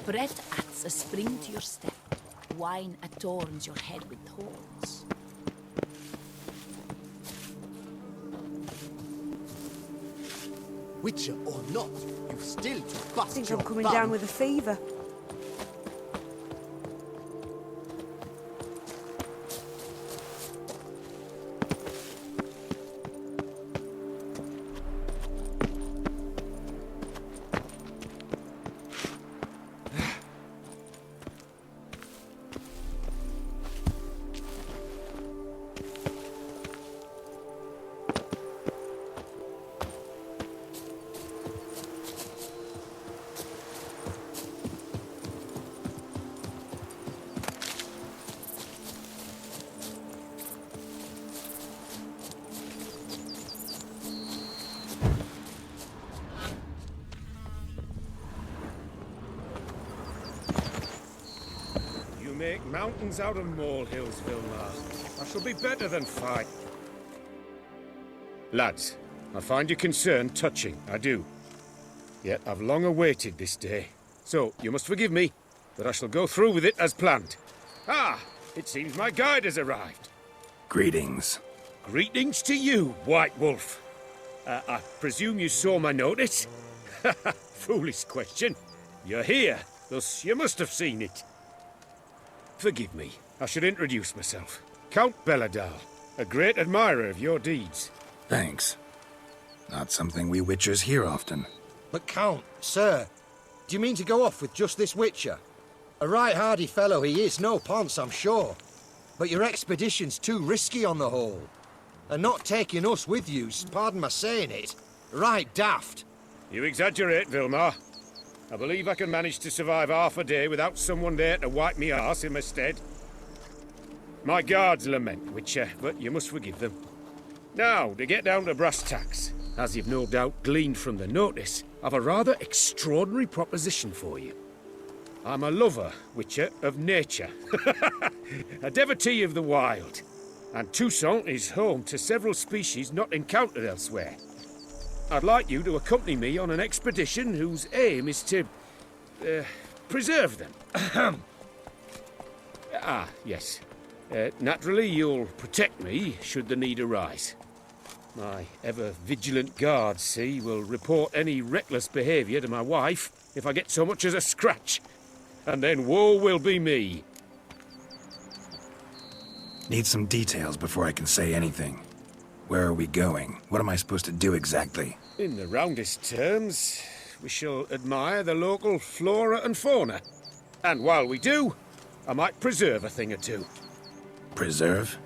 Bread adds a spring to your step. Wine adorns your head with thorns. Witcher or not, you've still to I bust think your I'm coming bum. down with a fever. Make mountains out of molehills, Vilmar. I shall be better than fight. Lads, I find your concern touching, I do. Yet I've long awaited this day. So, you must forgive me, but I shall go through with it as planned. Ah, it seems my guide has arrived. Greetings. Greetings to you, White Wolf. I presume you saw my notice? Foolish question. You're here, thus you must have seen it. Forgive me, I should introduce myself. Count Beledal, a great admirer of your deeds. Thanks. Not something we Witchers hear often. But Count, sir, do you mean to go off with just this Witcher? A right hardy fellow he is, no ponce, I'm sure. But your expedition's too risky on the whole. And not taking us with you's, pardon my saying it, right daft. You exaggerate, Vilmar. I believe I can manage to survive half a day without someone there to wipe me arse in my stead. My guards lament, Witcher, but you must forgive them. Now, to get down to brass tacks, as you've no doubt gleaned from the notice, I've a rather extraordinary proposition for you. I'm a lover, Witcher, of nature. A devotee of the wild. And Toussaint is home to several species not encountered elsewhere. I'd like you to accompany me on an expedition whose aim is to preserve them. Yes. Naturally, you'll protect me should the need arise. My ever-vigilant guards, see, will report any reckless behaviour to my wife if I get so much as a scratch. And then woe will be me. Need some details before I can say anything. Where are we going? What am I supposed to do exactly? In the roundest terms, we shall admire the local flora and fauna. And while we do, I might preserve a thing or two. Preserve?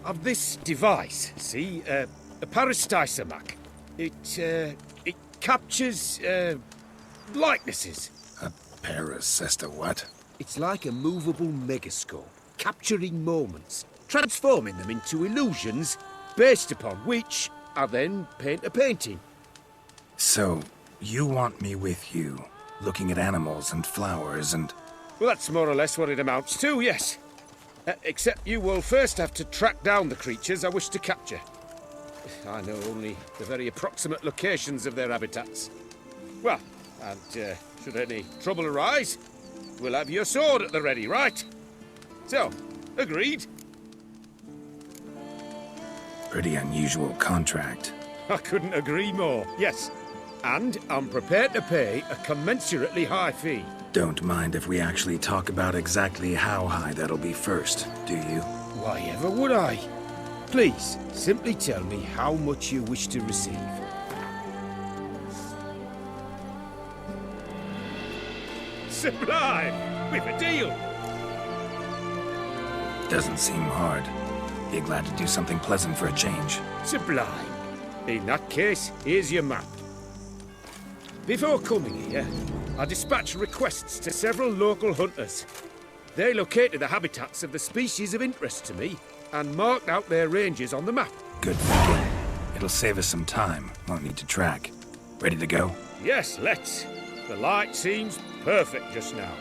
Of this device, see, a parastisomac. It captures, likenesses. A parasesta what? It's like a movable megascope, capturing moments, transforming them into illusions, based upon which I then paint a painting. So, you want me with you, looking at animals and flowers and... Well, that's more or less what it amounts to, yes. Except you will first have to track down the creatures I wish to capture. I know only the very approximate locations of their habitats. Well, and should any trouble arise, we'll have your sword at the ready, right? So, agreed? Pretty unusual contract. I couldn't agree more, yes. And I'm prepared to pay a commensurately high fee. Don't mind if we actually talk about exactly how high that'll be first, do you? Why ever would I? Please, simply tell me how much you wish to receive. Sublime! We've a deal! Doesn't seem hard. Be glad to do something pleasant for a change. Sublime. In that case, here's your map. Before coming here, I dispatched requests to several local hunters. They located the habitats of the species of interest to me and marked out their ranges on the map. Good thinking. It'll save us some time. Won't need to track. Ready to go? Yes, let's. The light seems perfect just now.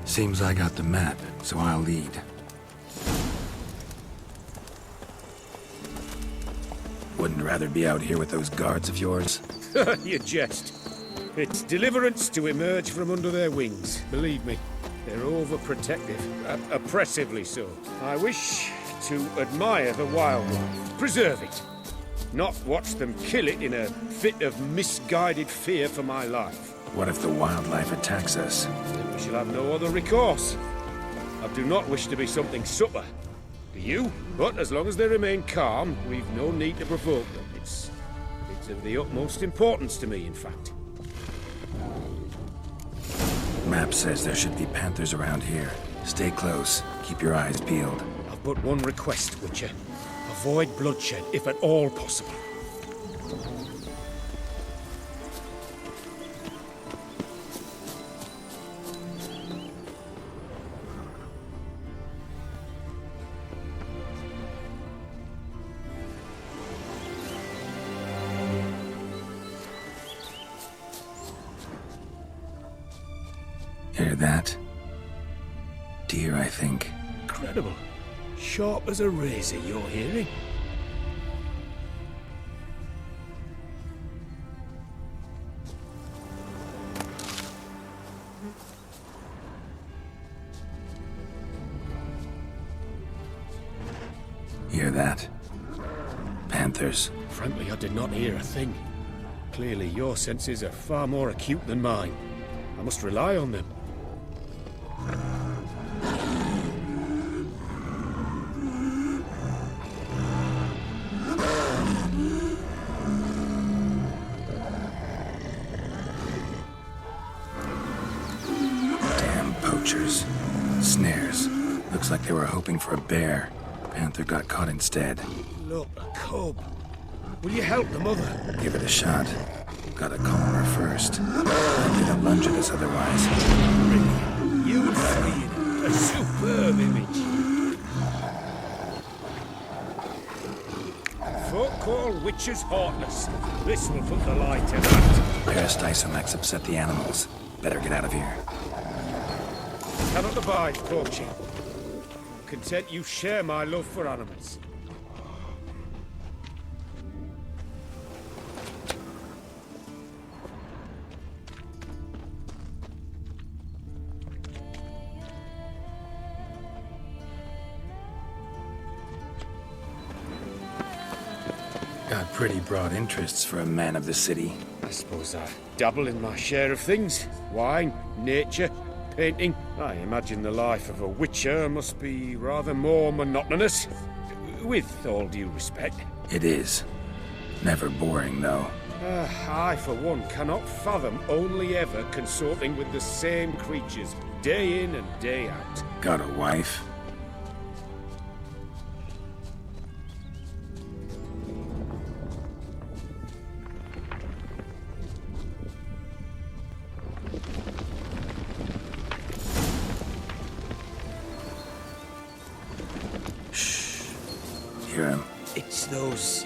Seems I got the map, so I'll lead. Wouldn't rather be out here with those guards of yours? You jest. It's deliverance to emerge from under their wings, believe me. They're overprotective, oppressively so. I wish to admire the wildlife, preserve it, not watch them kill it in a fit of misguided fear for my life. What if the wildlife attacks us? Then we shall have no other recourse. I do not wish to be something supper. Do you? But as long as they remain calm, we've no need to provoke them. It's of the utmost importance to me, in fact. Map says there should be panthers around here. Stay close. Keep your eyes peeled. I've but one request, Witcher. Avoid bloodshed, if at all possible. Hear that? Deer, I think. Incredible. Sharp as a razor, you're hearing. Hear that? Panthers. Frankly, I did not hear a thing. Clearly, your senses are far more acute than mine. I must rely on them. Damn poachers. Snares. Looks like they were hoping for a bear. Panther got caught instead. Look, a cub. Will you help the mother? Give it a shot. Gotta calm her first. They don't lunge at us otherwise. You see a superb image. Folk call witches heartless. This will put the light in that. Peristysomax upset the animals. Better get out of here. Cannot abide poaching. Content you share my love for animals. Got pretty broad interests for a man of the city. I suppose I dabble in my share of things. Wine, nature, painting. I imagine the life of a witcher must be rather more monotonous. With all due respect. It is. Never boring, though. I, for one, cannot fathom only ever consorting with the same creatures, day in and day out. Got a wife? Hear him. It's those...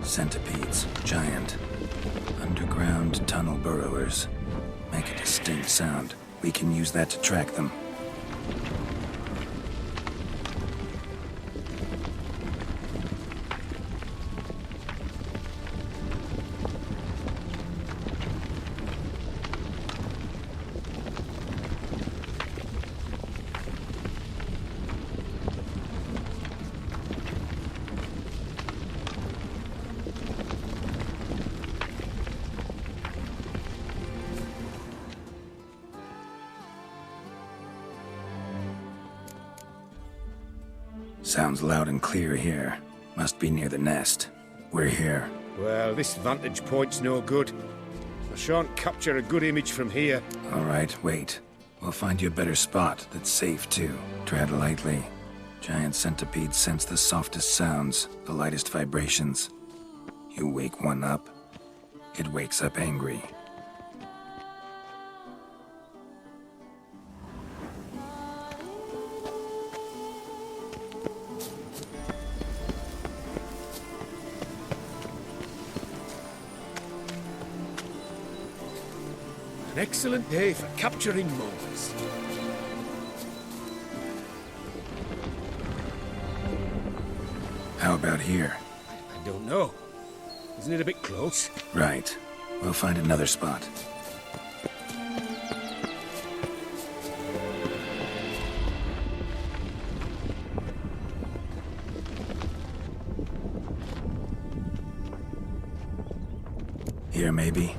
Centipedes. Giant. Underground tunnel burrowers. Make a distinct sound. We can use that to track them. Sounds loud and clear here. Must be near the nest. We're here. Well, this vantage point's no good. I shan't capture a good image from here. All right, wait. We'll find you a better spot that's safe, too. Tread lightly. Giant centipedes sense the softest sounds, the lightest vibrations. You wake one up, it wakes up angry. An excellent day for capturing moles. How about here? I don't know. Isn't it a bit close? Right. We'll find another spot. Here, maybe?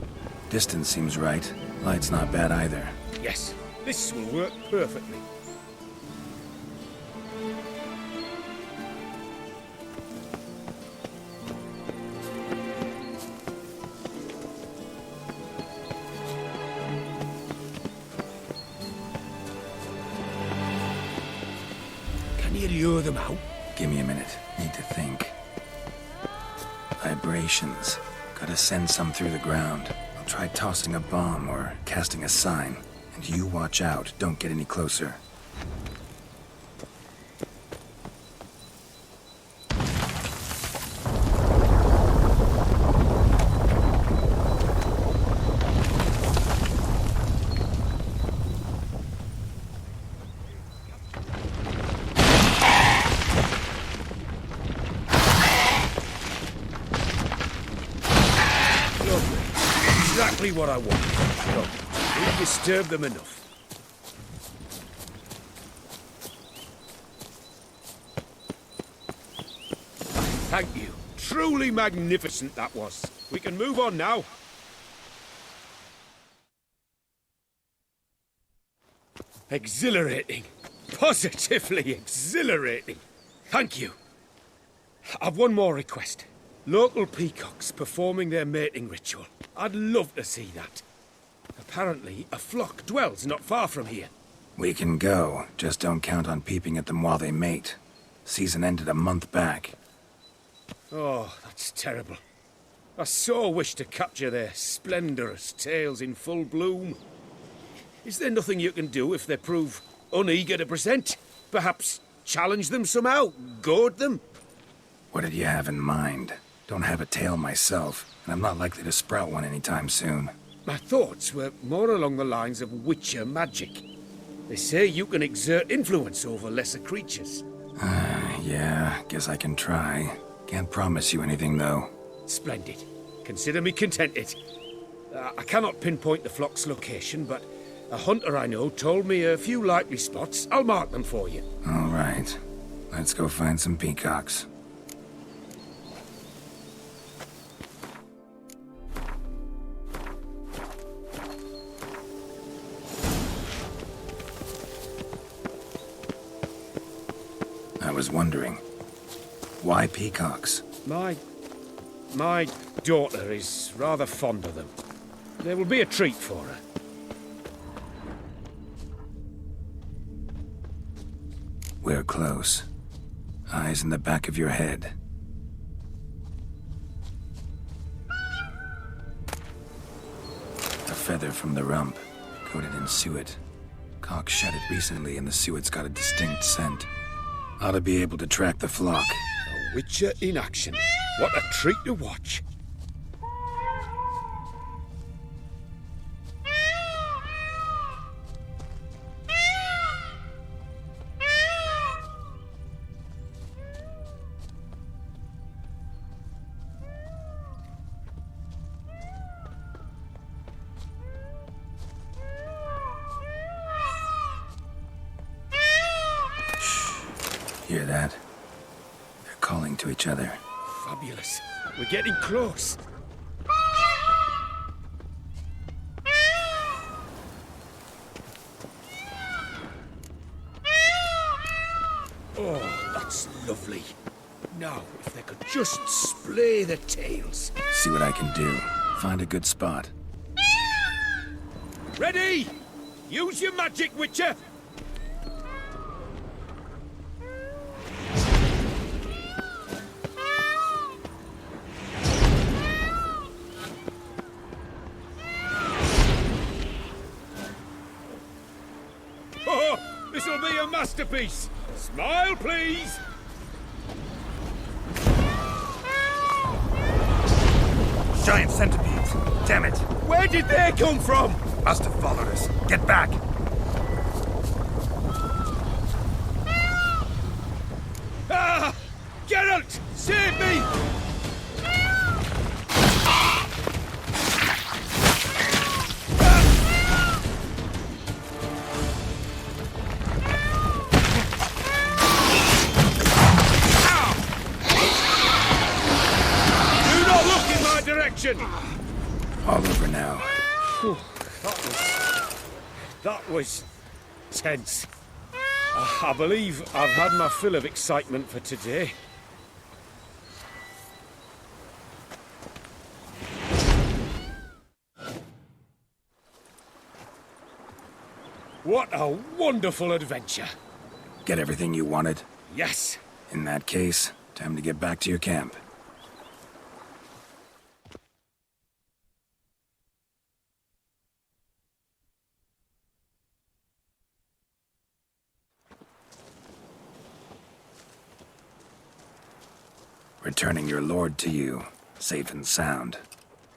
Distance seems right. Light's not bad either. Yes, this will work perfectly. Can you lure them out? Give me a minute. Need to think. Vibrations. Gotta send some through the ground. I'll try tossing a bomb or casting a sign. And you watch out. Don't get any closer. Exactly what I want. Look, we've disturbed them enough. Thank you. Truly magnificent that was. We can move on now. Exhilarating. Positively exhilarating. Thank you. I've one more request. Local peacocks performing their mating ritual. I'd love to see that. Apparently, a flock dwells not far from here. We can go. Just don't count on peeping at them while they mate. Season ended a month back. Oh, that's terrible. I so wish to capture their splendorous tails in full bloom. Is there nothing you can do if they prove uneager to present? Perhaps challenge them somehow? Goad them? What did you have in mind? Don't have a tail myself, and I'm not likely to sprout one anytime soon. My thoughts were more along the lines of witcher magic. They say you can exert influence over lesser creatures. Yeah, guess I can try. Can't promise you anything, though. Splendid. Consider me contented. I cannot pinpoint the flock's location, but a hunter I know told me a few likely spots. I'll mark them for you. All right. Let's go find some peacocks. I was wondering, why peacocks? My daughter is rather fond of them. There will be a treat for her. We're close. Eyes in the back of your head. A feather from the rump, coated in suet. Cock shedded recently and the suet's got a distinct scent. Ought to be able to track the flock. Witcher in action. What a treat to watch. Hear that? They're calling to each other. Fabulous. We're getting close. Oh, that's lovely. Now, if they could just splay the tails. See what I can do. Find a good spot. Ready? Use your magic, Witcher! Oh, this'll be a masterpiece! Smile, please! Giant centipedes. Damn it. Where did they come from? Must have followed us. Get back. Ah! Geralt! Save me! Do not look in my direction! All over now. Whew, that was tense. I believe I've had my fill of excitement for today. What a wonderful adventure! Get everything you wanted? Yes. In that case, time to get back to your camp. Returning your lord to you, safe and sound.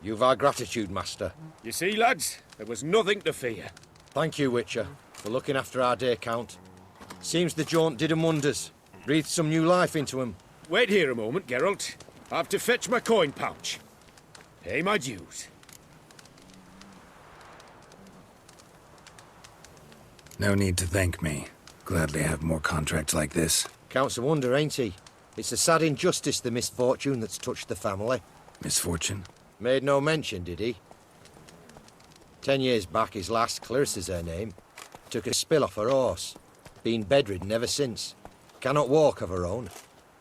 You've our gratitude, Master. You see, lads, there was nothing to fear. Thank you, Witcher, for looking after our dear Count. Seems the jaunt did him wonders. Breathed some new life into him. Wait here a moment, Geralt. I have to fetch my coin pouch. Pay my dues. No need to thank me. Gladly have more contracts like this. Count's a wonder, ain't he? It's a sad injustice, the misfortune that's touched the family. Misfortune? Made no mention, did he? 10 years back, his lass, Clarissa's her name, took a spill off her horse. Been bedridden ever since. Cannot walk of her own.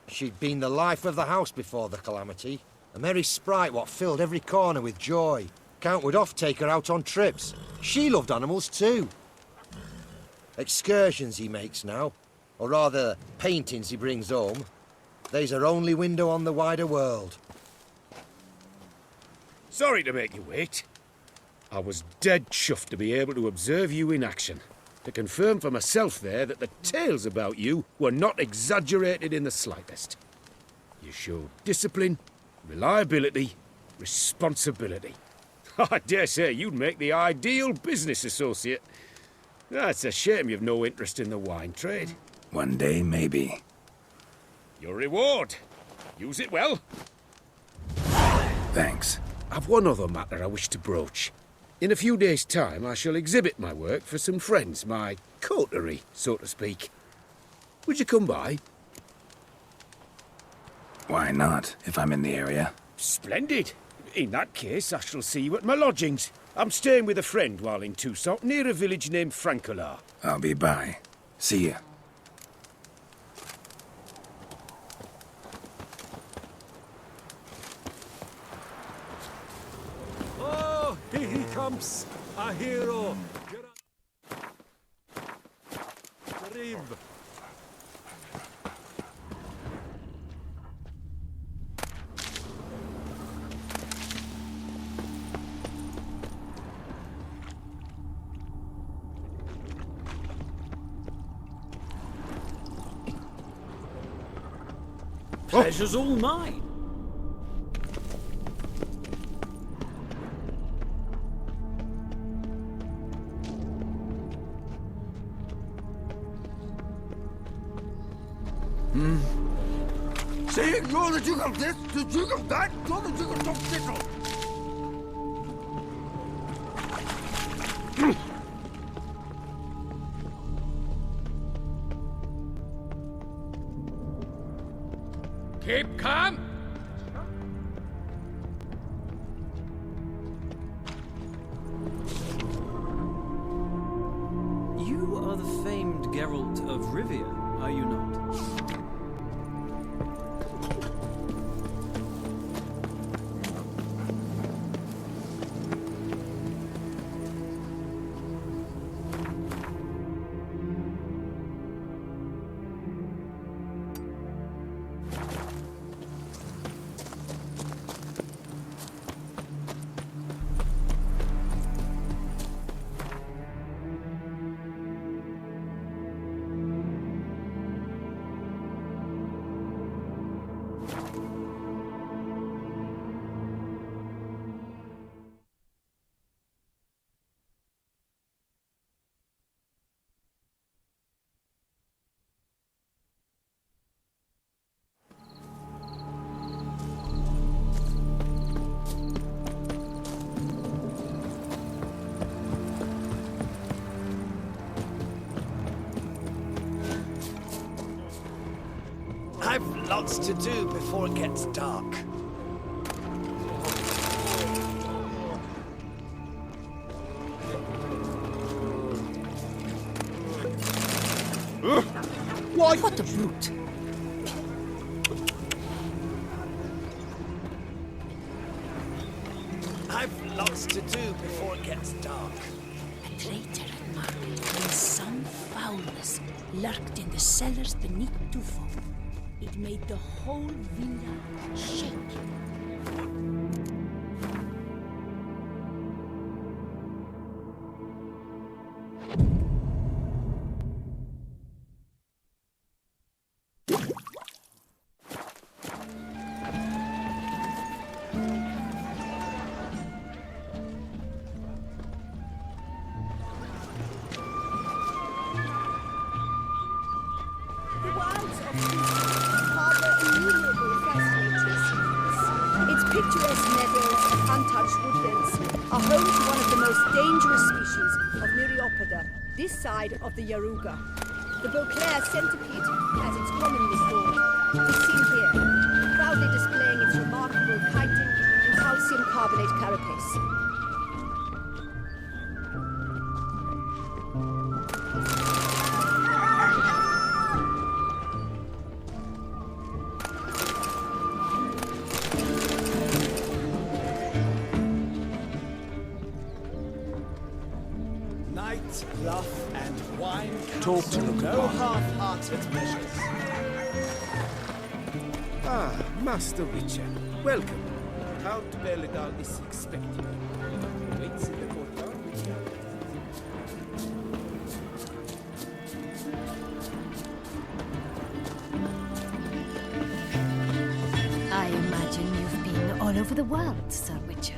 She'd been the life of the house before the calamity. A merry sprite what filled every corner with joy. Count would oft take her out on trips. She loved animals too. Excursions he makes now, or rather, paintings he brings home. They's her only window on the wider world. Sorry to make you wait. I was dead chuffed to be able to observe you in action. To confirm for myself there that the tales about you were not exaggerated in the slightest. You showed discipline, reliability, responsibility. I dare say you'd make the ideal business associate. It's a shame you've no interest in the wine trade. One day, maybe. Your reward. Use it well. Thanks. I've one other matter I wish to broach. In a few days' time, I shall exhibit my work for some friends, my coterie, so to speak. Would you come by? Why not, if I'm in the area? Splendid. In that case, I shall see you at my lodgings. I'm staying with a friend while in Tucson, near a village named Francolar. I'll be by. See ya. Oh, here he comes, a hero. Rib. pleasure's all mine. See, you're the Duke of this, the Duke of that, you're the Duke of Top Tickle. Keep calm. You are the famed Geralt of Rivia, are you not? I've lots to do before it gets dark. Why? What a brute! I've lots to do before it gets dark. A traitor at market, when some foulness lurked in the cellars beneath Tufo. It made the whole villa shake. Picturesque meadows and untouched woodlands are home to one of the most dangerous species of Myriapoda, this side of the Yaruga. The Beauclair centipede, as it's commonly called, is seen here, proudly displaying its remarkable chitin and calcium carbonate carapace. Cloth and wine. Talk to look no upon. half-hearted measures. Ah, Master Witcher. Welcome. Count Beledal is expected. Waits in the courtyard. I imagine you've been all over the world, Sir Witcher.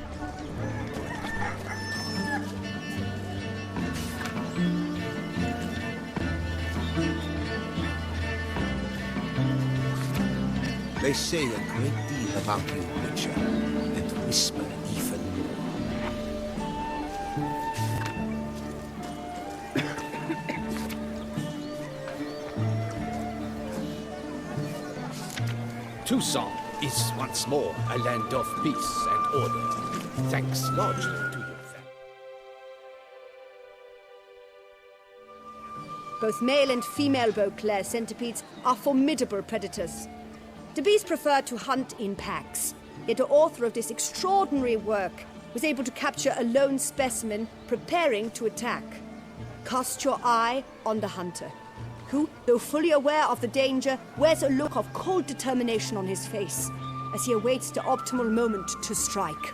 They say a great deal about you, Witcher, and whisper even more. Tucson is once more a land of peace and order, thanks largely to your family. Both male and female Beauclair centipedes are formidable predators. The beasts prefer to hunt in packs, yet the author of this extraordinary work was able to capture a lone specimen preparing to attack. Cast your eye on the hunter, who, though fully aware of the danger, wears a look of cold determination on his face as he awaits the optimal moment to strike.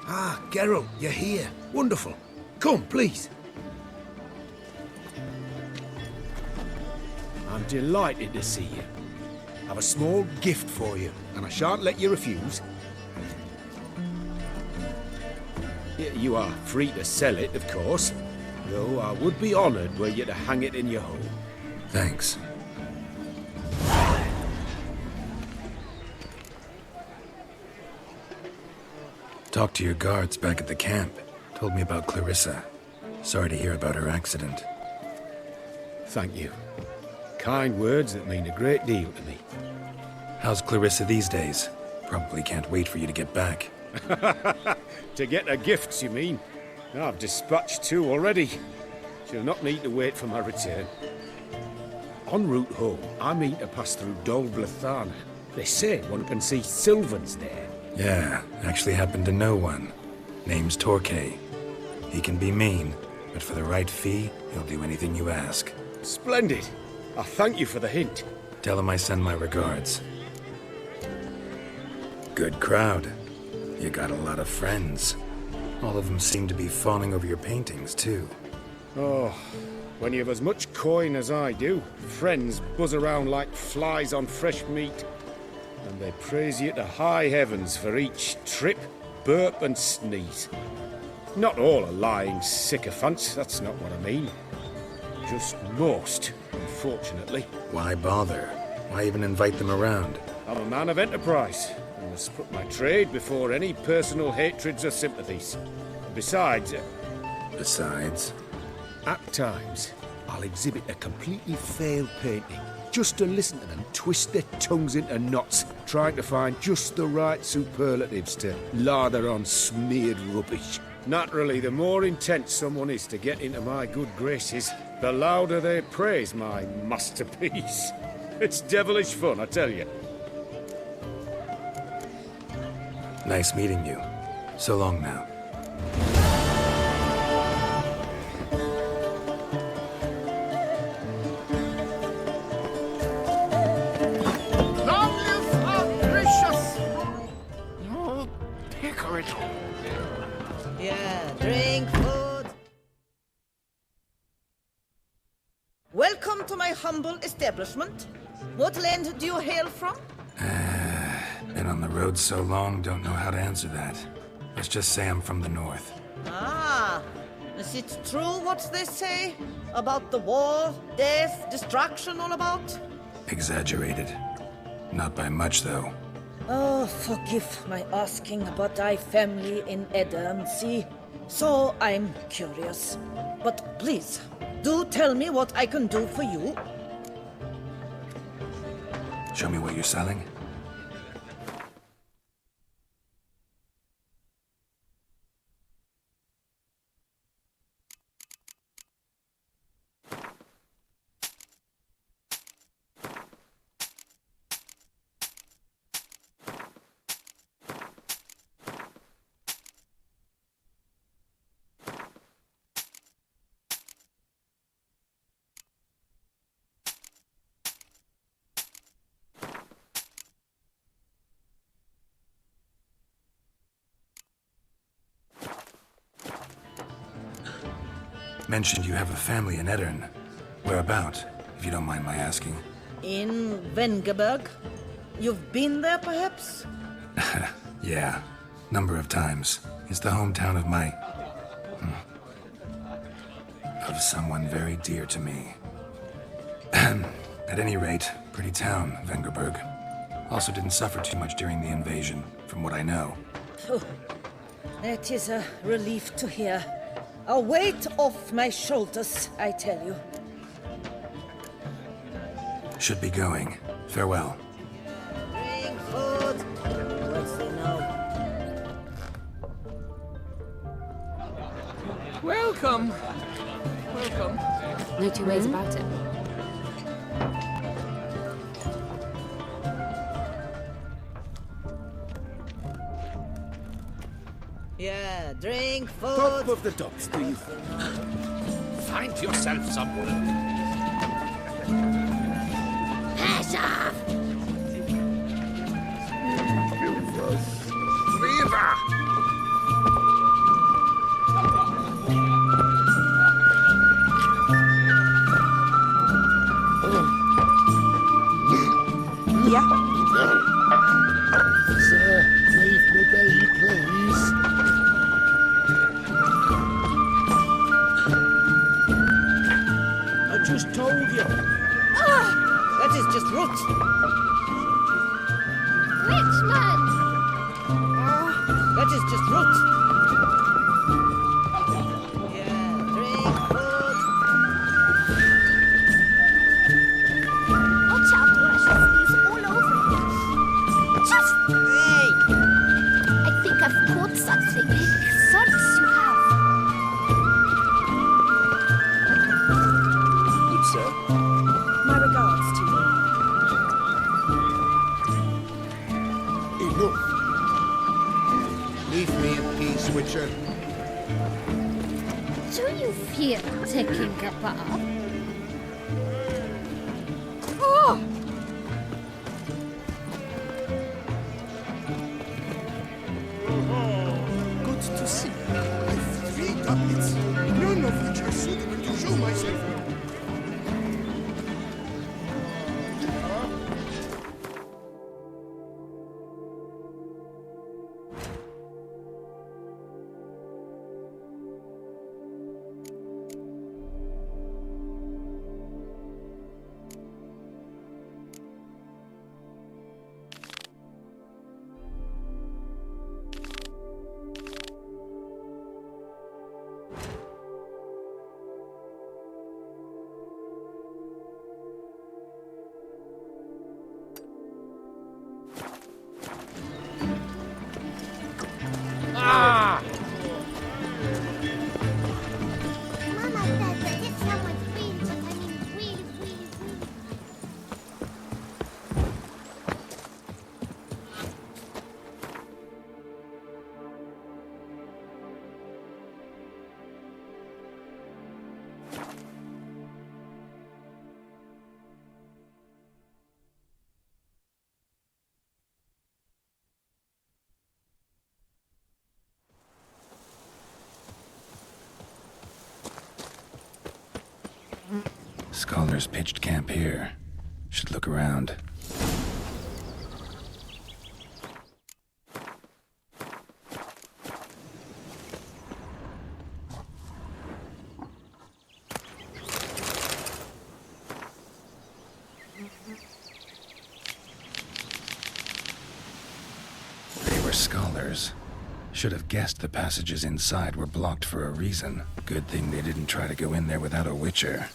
Ah, Geralt, you're here. Wonderful. Come, please. I'm I'm delighted to see you. I've a small gift for you, and I shan't let you refuse. You are free to sell it, of course, though I would be honoured were you to hang it in your home. Thanks. Talked to your guards back at the camp. Told me about Clarissa. Sorry to hear about her accident. Thank you. Kind words that mean a great deal to me. How's Clarissa these days? Probably can't wait for you to get back. To get her gifts, you mean? I've dispatched 2 already. She'll not need to wait for my return. En route home, I mean to pass through Dol Blathana. They say one can see Sylvans there. Yeah, actually happen to know one. Name's Torquay. He can be mean, but for the right fee, he'll do anything you ask. Splendid. I thank you for the hint. Tell him I send my regards. Good crowd. You got a lot of friends. All of them seem to be fawning over your paintings, too. Oh, when you have as much coin as I do, friends buzz around like flies on fresh meat. And they praise you to high heavens for each trip, burp and sneeze. Not all are lying sycophants, that's not what I mean. Just most, unfortunately. Why bother? Why even invite them around? I'm a man of enterprise. I must put my trade before any personal hatreds or sympathies. Besides... Besides? At times, I'll exhibit a completely failed painting, just to listen to them twist their tongues into knots, trying to find just the right superlatives to lather on smeared rubbish. Naturally, the more intent someone is to get into my good graces, the louder they praise my masterpiece. It's devilish fun, I tell you. Nice meeting you. So long now. Yeah, drink, food. Welcome to my humble establishment. What land do you hail from? Been on the road so long, don't know how to answer that. Let's just say I'm from the north. Ah, is it true what they say? About the war, death, destruction all about? Exaggerated. Not by much, though. Oh, forgive my asking, but I family in Edam, see? So I'm curious. But please, do tell me what I can do for you. Show me what you're selling. Mentioned you have a family in Eddern. Whereabout, if you don't mind my asking? In Vengerberg? You've been there, perhaps? Yeah, number of times. It's the hometown of my... of someone very dear to me. At any rate, pretty town, Vengerberg. Also didn't suffer too much during the invasion, from what I know. Phew. That is a relief to hear. A weight off my shoulders, I tell you. Should be going. Farewell. Drink, food. What's the now? Welcome. Welcome. No two ways about it. Yeah, drink, food. Top of the docks, do you? Find yourself someone. Pass off! Viva! root. Witchman! That is just root. Yeah, drink, food. Watch out, or I shall sneeze all over you. Just... Hey! I think I've caught something. Search you have. Good sir. My regards to you. Enough. Leave me in peace, Witcher. Do you fear taking a bath? Oh! Good to see you. I've 3 goblets, none of which are suitable to show myself. Mama said that this someone's really, but I mean really, really, really. Scholars pitched camp here. Should look around. They were scholars. Should have guessed the passages inside were blocked for a reason. Good thing they didn't try to go in there without a witcher.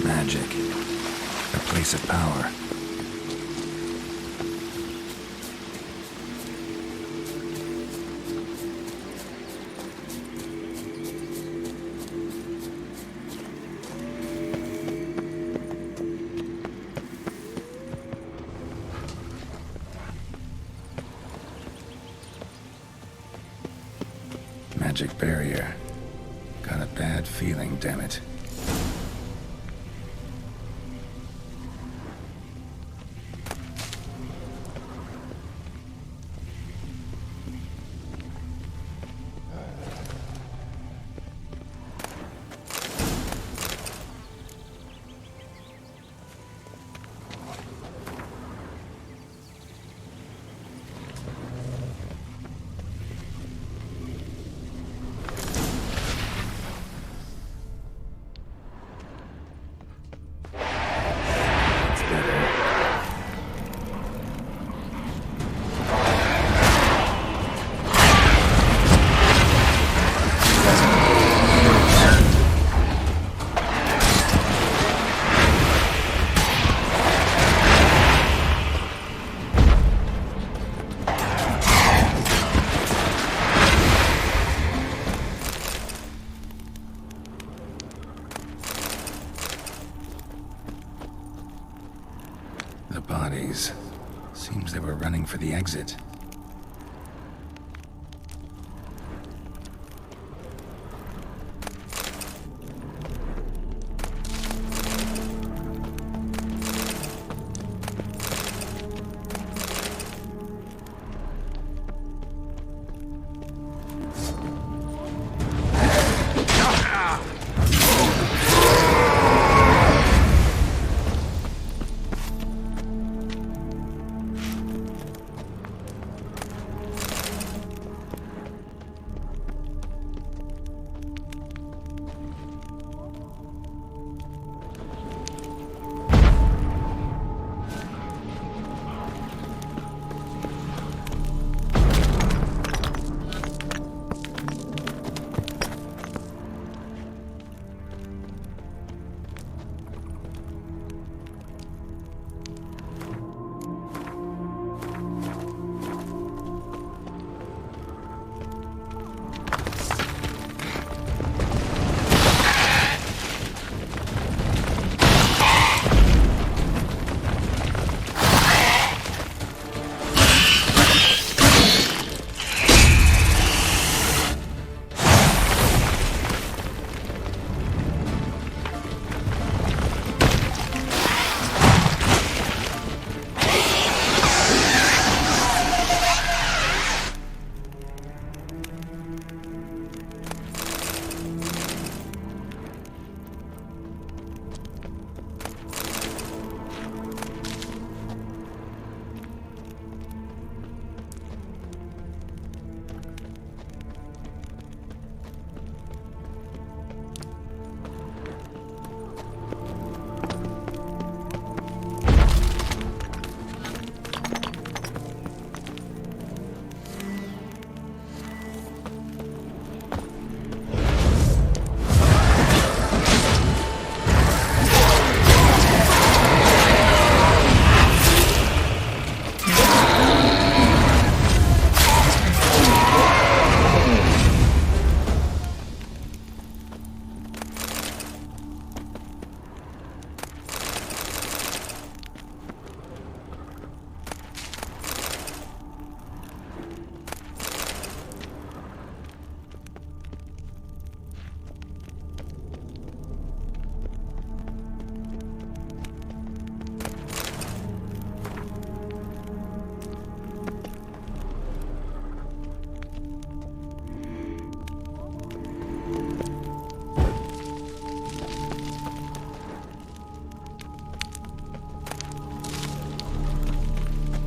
Magic. A place of power. Magic barrier. Got a bad feeling, damn it. bodies. Seems they were running for the exit.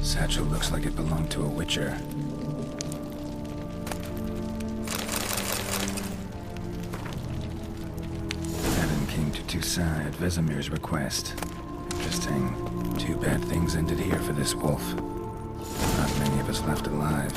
Satchel looks like it belonged to a witcher. Evan came to Toussaint at Vesemir's request. Interesting. Two bad things ended here for this wolf. Not many of us left alive.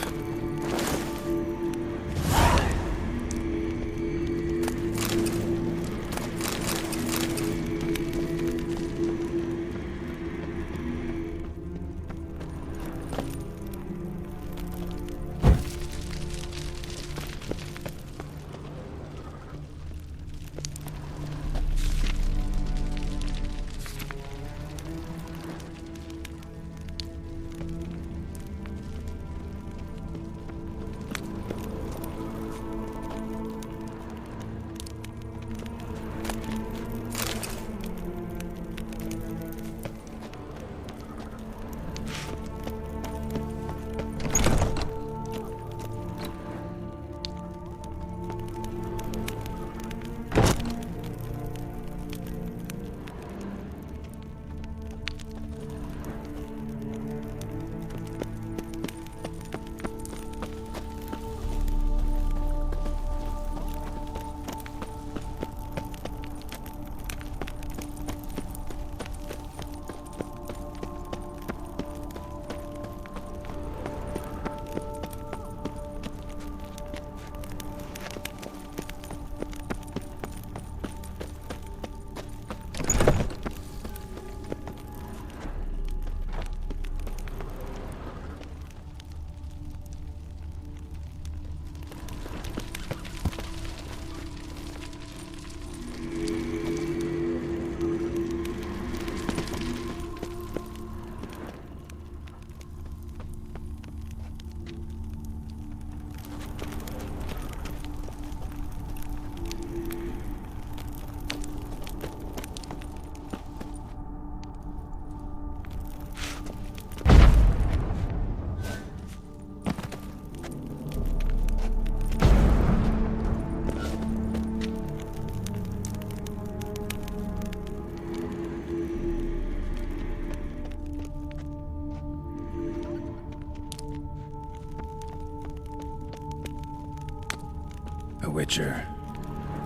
The Witcher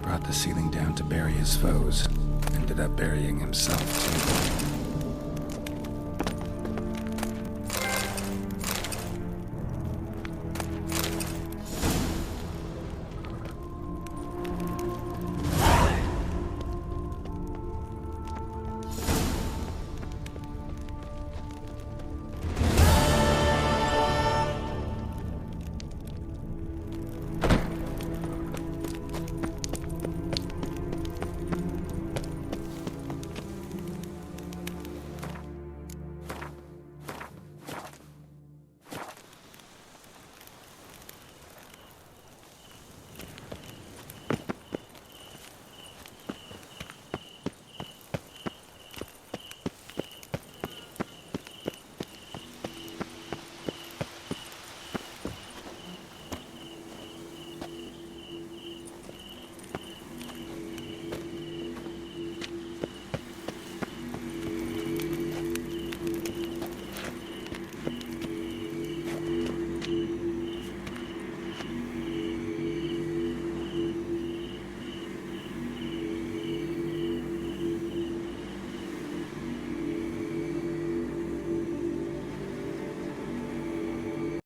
brought the ceiling down to bury his foes. Ended up burying himself, too.